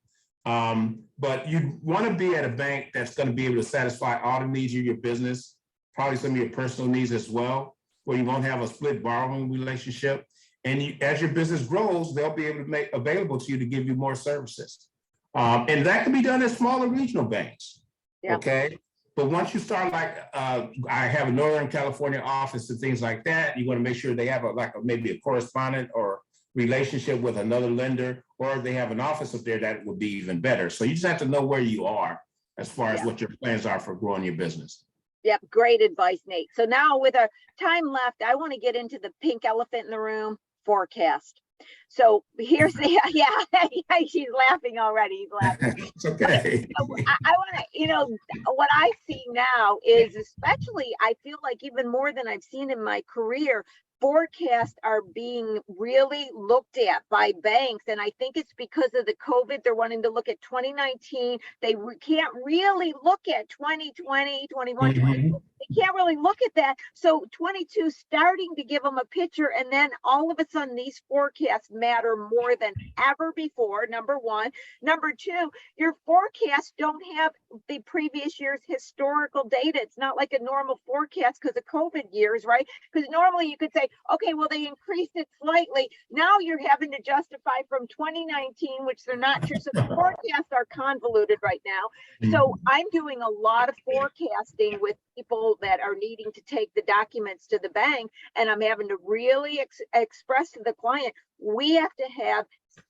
But you want to be at a bank that's going to be able to satisfy all the needs of your business, probably some of your personal needs as well, where you won't have a split borrowing relationship. And as your business grows, they'll be able to make available to you to give you more services. And that can be done at smaller regional banks. Yeah. Okay. But once you start I have a Northern California office and things like that, you want to make sure they have maybe a correspondent or relationship with another lender, or they have an office up there that would be even better. So you just have to know where you are as far as what your plans are for growing your business. Yep, great advice, Nate. So now with our time left, I want to get into the pink elephant in the room, forecast. So here's she's laughing already. He's laughing. It's okay. I want to, what I see now is, especially, I feel like even more than I've seen in my career, forecasts are being really looked at by banks. And I think it's because of the COVID. They're wanting to look at 2019. They can't really look at 2020, 21, 22. they can't really look at that. So 22 starting to give them a picture, and then all of a sudden these forecasts matter more than ever before. Number one. Number two, your forecasts don't have the previous year's historical data. It's not like a normal forecast because of COVID years, right? Because normally you could say, okay, well, they increased it slightly. Now you're having to justify from 2019, which they're not sure. So the forecasts are convoluted right now. So I'm doing a lot of forecasting with people that are needing to take the documents to the bank, and I'm having to really express to the client, we have to have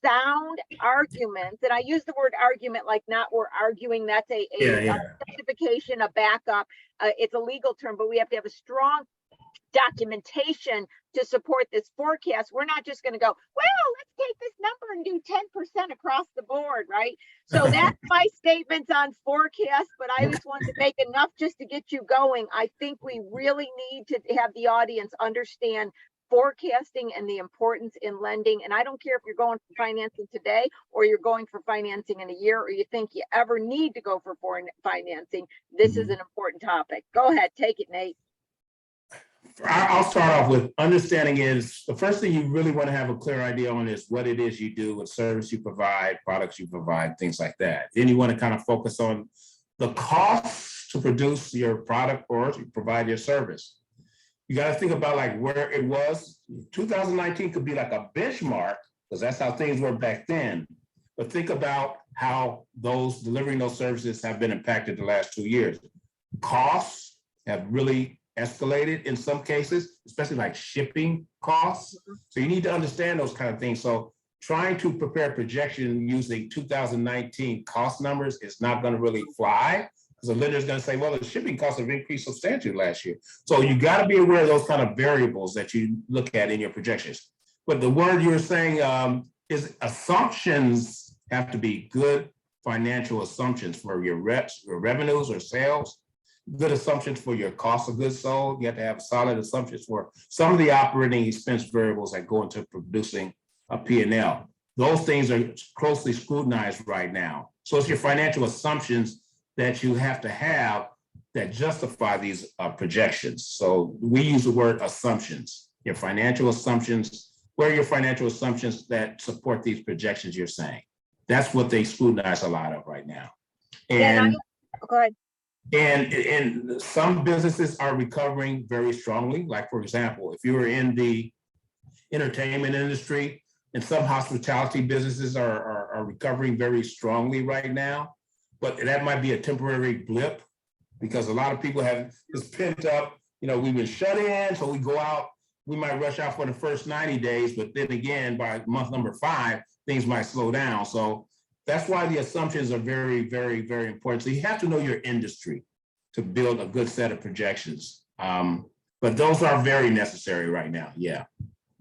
sound arguments. And I use the word argument like not we're arguing, that's a justification, a backup. It's a legal term, but we have to have a strong documentation to support this forecast. We're not just going to go, well, let's take this number and do 10% across the board, right? So that's my statements on forecast, but I just want to make enough just to get you going. I think we really need to have the audience understand forecasting and the importance in lending. And I don't care if you're going for financing today or you're going for financing in a year, or you think you ever need to go for foreign financing. This is an important topic. Go ahead, take it, Nate. I'll start off with understanding is the first thing you really want to have a clear idea on is what it is you do, what service you provide, products you provide, things like that. Then you want to kind of focus on the cost to produce your product or to provide your service. You got to think about like where it was. 2019 could be like a benchmark because that's how things were back then. But think about how those delivering those services have been impacted the last 2 years. Costs have really escalated in some cases, especially like shipping costs. So you need to understand those kind of things. So trying to prepare projection using 2019 cost numbers is not going to really fly because the lender is going to say, well, the shipping costs have increased substantially last year. So you got to be aware of those kind of variables that you look at in your projections. But the word you're saying is assumptions have to be good financial assumptions for your revenues or sales. Good assumptions for your cost of goods sold. You have to have solid assumptions for some of the operating expense variables that go into producing a P&L. Those things are closely scrutinized right now. So it's your financial assumptions that you have to have that justify these projections. So we use the word assumptions. Your financial assumptions, where are your financial assumptions that support these projections you're saying? That's what they scrutinize a lot of right now. And go ahead. And some businesses are recovering very strongly. Like, for example, if you were in the entertainment industry, and some hospitality businesses are recovering very strongly right now, but that might be a temporary blip because a lot of people have this pent up, we've been shut in, so we go out, we might rush out for the first 90 days, but then again, by month number 5, things might slow down. So that's why the assumptions are very, very, very important. So you have to know your industry to build a good set of projections. But those are very necessary right now. Yeah.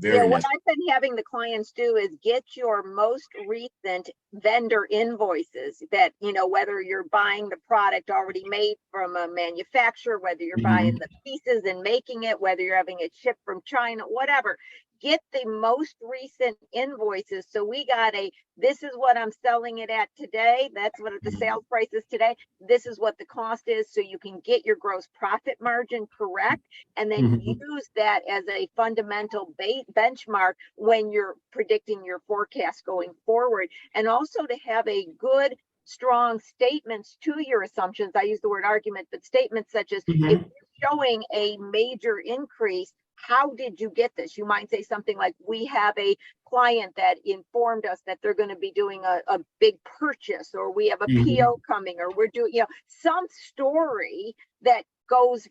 What I've been having the clients do is get your most recent vendor invoices that, whether you're buying the product already made from a manufacturer, whether you're buying the pieces and making it, whether you're having it shipped from China, whatever. Get the most recent invoices. So we got this is what I'm selling it at today. That's what the sales price is today. This is what the cost is. So you can get your gross profit margin correct. And then use that as a fundamental benchmark when you're predicting your forecast going forward. And also to have a good, strong statements to your assumptions. I use the word argument, but statements such as if you're showing a major increase, how did you get this? You might say something like, we have a client that informed us that they're going to be doing a big purchase, or we have a PO coming, or we're doing, some story that goes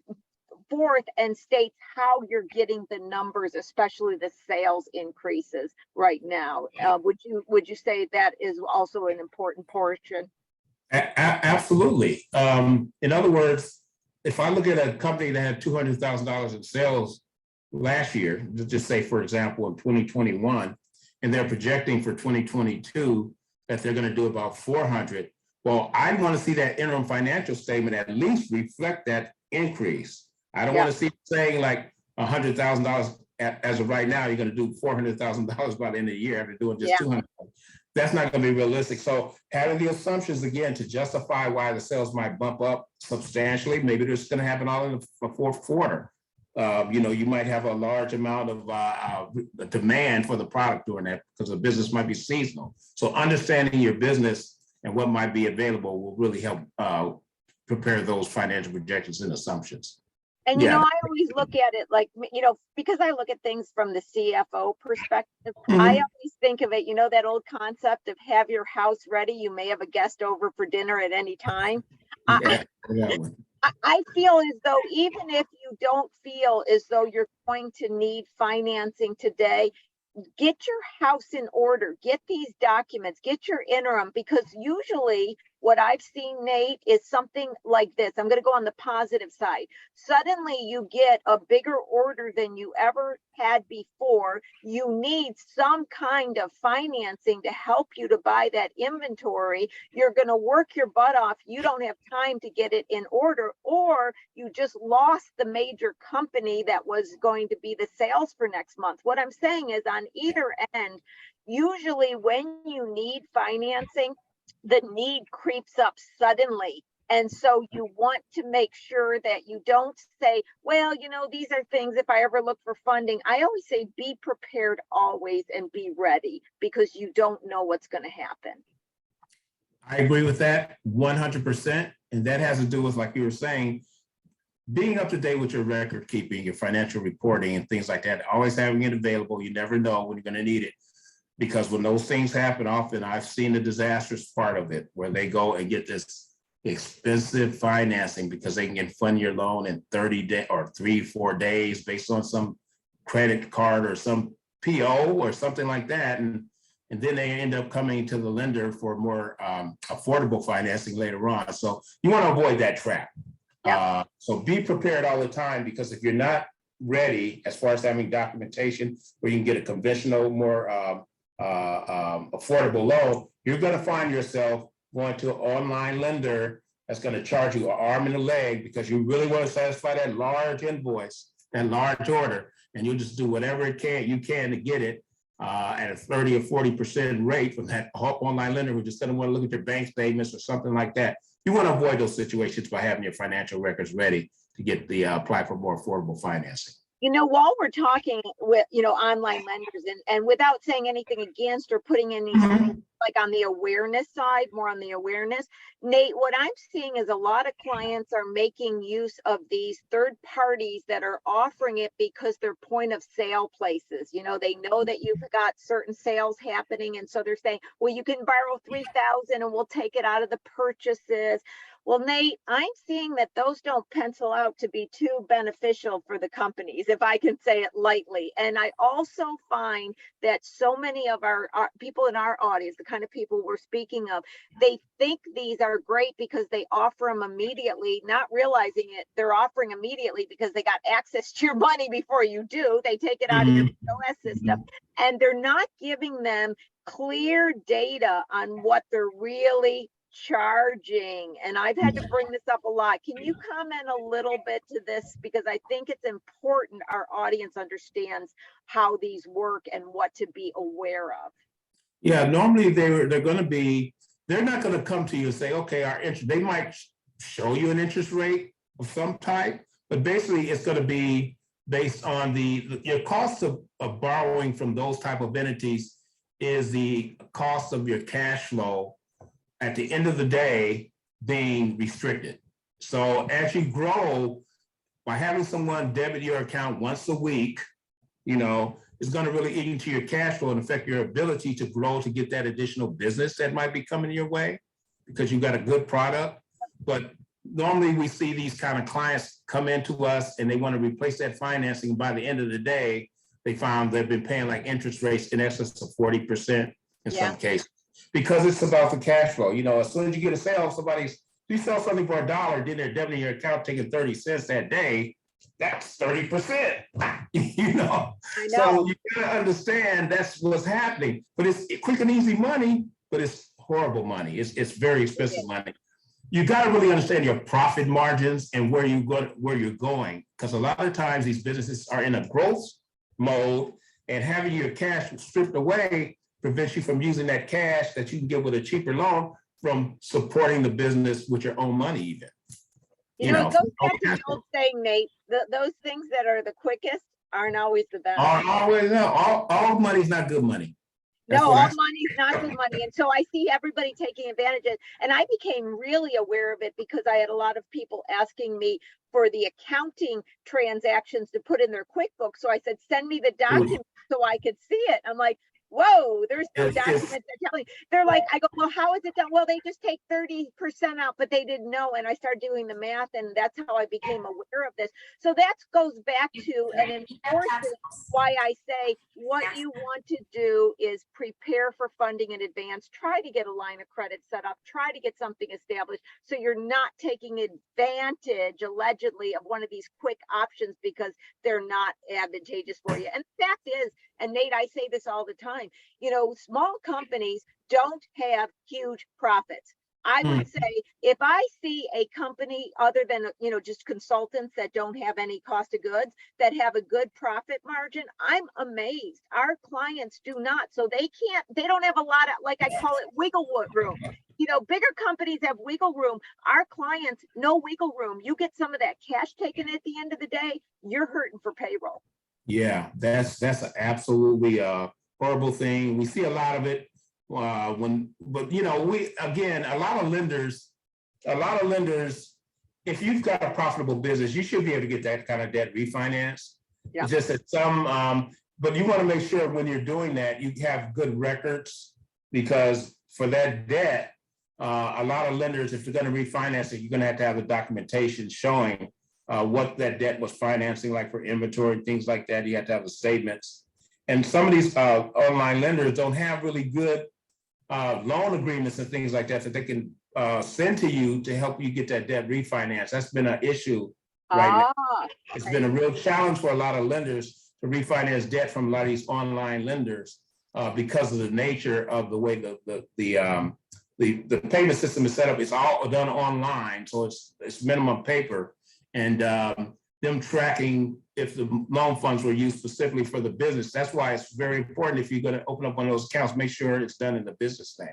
forth and states how you're getting the numbers, especially the sales increases right now. Would you say that is also an important portion? Absolutely. In other words, if I look at a company that had $200,000 in sales last year, just say, for example, in 2021, and they're projecting for 2022 that they're going to do about 400. Well, I want to see that interim financial statement at least reflect that increase. I don't want to see it saying like $100,000 as of right now, you're going to do $400,000 by the end of the year after doing just $200,000. That's not going to be realistic. So having the assumptions again to justify why the sales might bump up substantially, maybe it's going to happen all in the fourth quarter. You might have a large amount of demand for the product during that because the business might be seasonal. So understanding your business and what might be available will really help prepare those financial projections and assumptions. And, Yeah. I always look at it like, because I look at things from the CFO perspective, Mhm. I always think of it, that old concept of have your house ready. You may have a guest over for dinner at any time. Yeah, that one. I feel as though even if you don't feel as though you're going to need financing today, get your house in order, get these documents, get your interim, because usually what I've seen, Nate, is something like this. I'm going to go on the positive side. Suddenly you get a bigger order than you ever had before. You need some kind of financing to help you to buy that inventory. You're going to work your butt off. You don't have time to get it in order, or you just lost the major company that was going to be the sales for next month. What I'm saying is on either end, usually when you need financing, the need creeps up suddenly. And so you want to make sure that you don't say, well, these are things, if I ever look for funding, I always say, be prepared always and be ready, because you don't know what's going to happen. I agree with that 100%. And that has to do with, like you were saying, being up to date with your record keeping, your financial reporting and things like that, always having it available. You never know when you're going to need it. Because when those things happen, often I've seen the disastrous part of it, where they go and get this expensive financing because they can fund your loan in 30 days or 3-4 days based on some credit card or some PO or something like that. And then they end up coming to the lender for more affordable financing later on. So you want to avoid that trap. Yeah. So be prepared all the time, because if you're not ready, as far as having documentation where you can get a conventional, more affordable loan, you're going to find yourself going to an online lender that's going to charge you an arm and a leg because you really want to satisfy that large invoice, that large order, and you'll just do whatever you can to get it at a 30 or 40% rate from that online lender who just doesn't want to look at your bank statements or something like that. You want to avoid those situations by having your financial records ready to get the apply for more affordable financing. While we're talking with, online lenders, and without saying anything against or putting any like on the awareness side, more on the awareness, Nate, what I'm seeing is a lot of clients are making use of these third parties that are offering it because they're point of sale places. They know that you've got certain sales happening. And so they're saying, well, you can borrow 3,000 and we'll take it out of the purchases. Well, Nate, I'm seeing that those don't pencil out to be too beneficial for the companies, if I can say it lightly. And I also find that so many of our people in our audience, the kind of people we're speaking of, they think these are great because they offer them immediately, not realizing it. They're offering immediately because they got access to your money before you do. They take it out of your POS system, and they're not giving them clear data on what they're really charging. And I've had to bring this up a lot. Can you comment a little bit to this? Because I think it's important our audience understands how these work and what to be aware of. Yeah, normally they're not going to come to you and say, okay, our interest, they might show you an interest rate of some type, but basically it's going to be based on your cost of borrowing from those type of entities is the cost of your cash flow at the end of the day being restricted. So as you grow, by having someone debit your account once a week, is going to really eat into your cash flow and affect your ability to grow, to get that additional business that might be coming your way because you've got a good product. But normally we see these kind of clients come into us and they want to replace that financing. By the end of the day, they found they've been paying like interest rates in excess of 40% in some cases. Because it's about the cash flow. As soon as you get a sale, you sell something for $1, then they're debiting your account, taking 30 cents that day. That's 30%. I know. So you gotta understand that's what's happening. But it's quick and easy money, but it's horrible money. It's very expensive money. You gotta really understand your profit margins and where you're going. Because a lot of times these businesses are in a growth mode, and having your cash stripped away prevents you from using that cash that you can get with a cheaper loan from supporting the business with your own money even. You know, it goes back to the old saying, Nate, those things that are the quickest aren't always the best. Always, no, all money's not good money. No, all money's not good money. And so I see everybody taking advantage of it. And I became really aware of it because I had a lot of people asking me for the accounting transactions to put in their QuickBooks. So I said, send me the document so I could see it. I'm like, whoa, there's no documents that tell me. They're like, I go, well, how is it done? Well, they just take 30% out, but they didn't know. And I started doing the math, and that's how I became aware of this. So that goes back to and enforces why I say what you want to do is prepare for funding in advance. Try to get a line of credit set up. Try to get something established so you're not taking advantage, allegedly, of one of these quick options because they're not advantageous for you. And the fact is, and Nate, I say this all the time, you know, small companies don't have huge profits. I would say if I see a company other than, you know, just consultants that don't have any cost of goods that have a good profit margin, I'm amazed. Our clients do not. So they don't have a lot of, like I call it, wiggle room. You know, bigger companies have wiggle room. Our clients, no wiggle room. You get some of that cash taken at the end of the day, you're hurting for payroll. Yeah, that's an absolutely horrible thing. We see a lot of it but you know, a lot of lenders, if you've got a profitable business, you should be able to get that kind of debt refinanced. Yeah. It's just that but you want to make sure when you're doing that, you have good records, because for that debt, a lot of lenders, if they're going to refinance it, you're going to have the documentation showing what that debt was financing, like for inventory, things like that. You have to have the statements. And some of these online lenders don't have really good loan agreements and things like that they can send to you to help you get that debt refinanced. That's been an issue right now. It's been a real challenge for a lot of lenders to refinance debt from a lot of these online lenders because of the nature of the way the payment system is set up. It's all done online, so it's minimum paper. And them tracking if the loan funds were used specifically for the business. That's why it's very important, if you're going to open up one of those accounts, make sure it's done in the business name.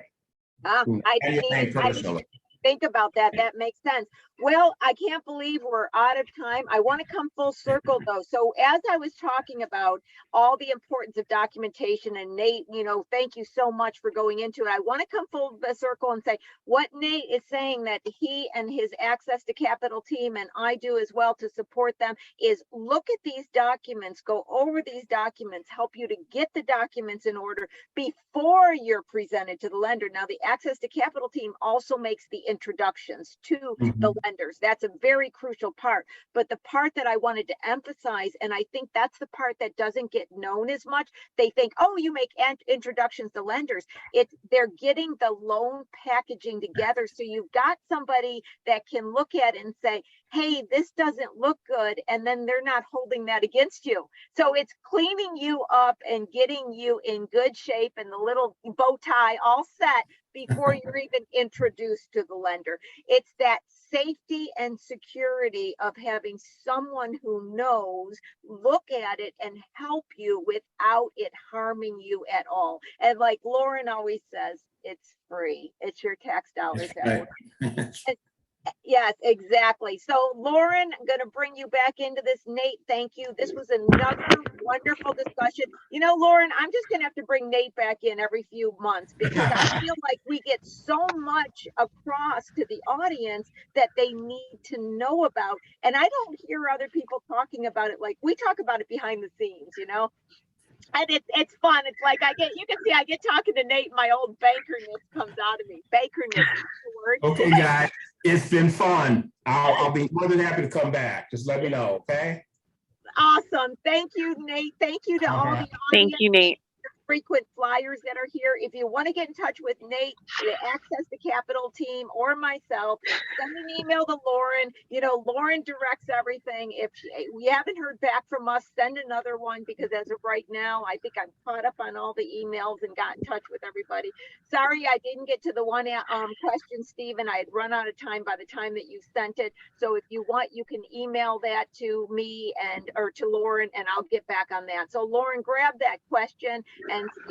I didn't think about that. That makes sense. Well, I can't believe we're out of time. I want to come full circle though. So as I was talking about all the importance of documentation, and Nate, you know, thank you so much for going into it. I want to come full circle and say what Nate is saying, that he and his Access to Capital team, and I do as well to support them, is look at these documents, go over these documents, help you to get the documents in order before you're presented to the lender. Now, the Access to Capital team also makes the introductions to the lenders. That's a very crucial part. But the part that I wanted to emphasize, and I think that's the part that doesn't get known as much, they think, oh, you make introductions to lenders. They're getting the loan packaging together. So you've got somebody that can look at it and say, hey, this doesn't look good. And then they're not holding that against you. So it's cleaning you up and getting you in good shape and the little bow tie all set before you're even introduced to the lender. It's that safety and security of having someone who knows look at it and help you without it harming you at all. And like Lauren always says, it's free. It's your tax dollars. Yes, exactly. So Lauren, I'm going to bring you back into this. Nate, thank you. This was another wonderful discussion. You know, Lauren, I'm just going to have to bring Nate back in every few months, because I feel like we get so much across to the audience that they need to know about. And I don't hear other people talking about it like we talk about it behind the scenes, you know? And it's fun. It's like you can see I get talking to Nate, my old bankerness comes out of me. Bankerness is the word. Okay, guys, it's been fun. I'll be more than happy to come back. Just let me know, okay? Awesome. Thank you, Nate. Thank you to all the audience. Thank you, Nate. Frequent flyers that are here. If you want to get in touch with Nate, the Access to Capital team, or myself, send an email to Lauren. You know, Lauren directs everything. If we haven't heard back from us, send another one, because as of right now, I think I'm caught up on all the emails and got in touch with everybody. Sorry, I didn't get to the one question, Stephen. I had run out of time by the time that you sent it. So if you want, you can email that to me or to Lauren, and I'll get back on that. So Lauren, grab that question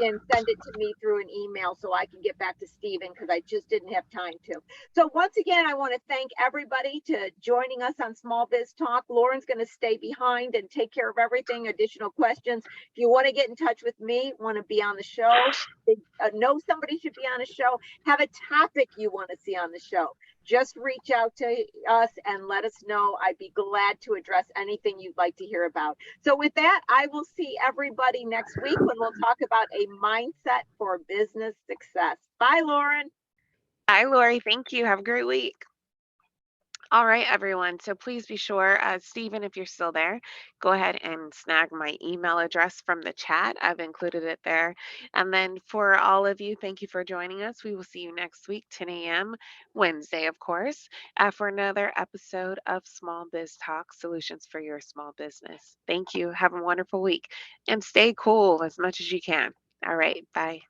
and send it to me through an email so I can get back to Stephen because I just didn't have time to. So once again, I want to thank everybody to joining us on Small Biz Talk. Lauren's going to stay behind and take care of everything, additional questions. If you want to get in touch with me, want to be on the show, know somebody should be on a show, have a topic you want to see on the show, just reach out to us and let us know. I'd be glad to address anything you'd like to hear about. So with that, I will see everybody next week when we'll talk about a mindset for business success. Bye, Lauren. Hi, Lori. Thank you. Have a great week. All right, everyone. So please be sure, Stephen, if you're still there, go ahead and snag my email address from the chat. I've included it there. And then for all of you, thank you for joining us. We will see you next week, 10 a.m. Wednesday, of course, for another episode of Small Biz Talk Solutions for Your Small Business. Thank you. Have a wonderful week and stay cool as much as you can. All right. Bye.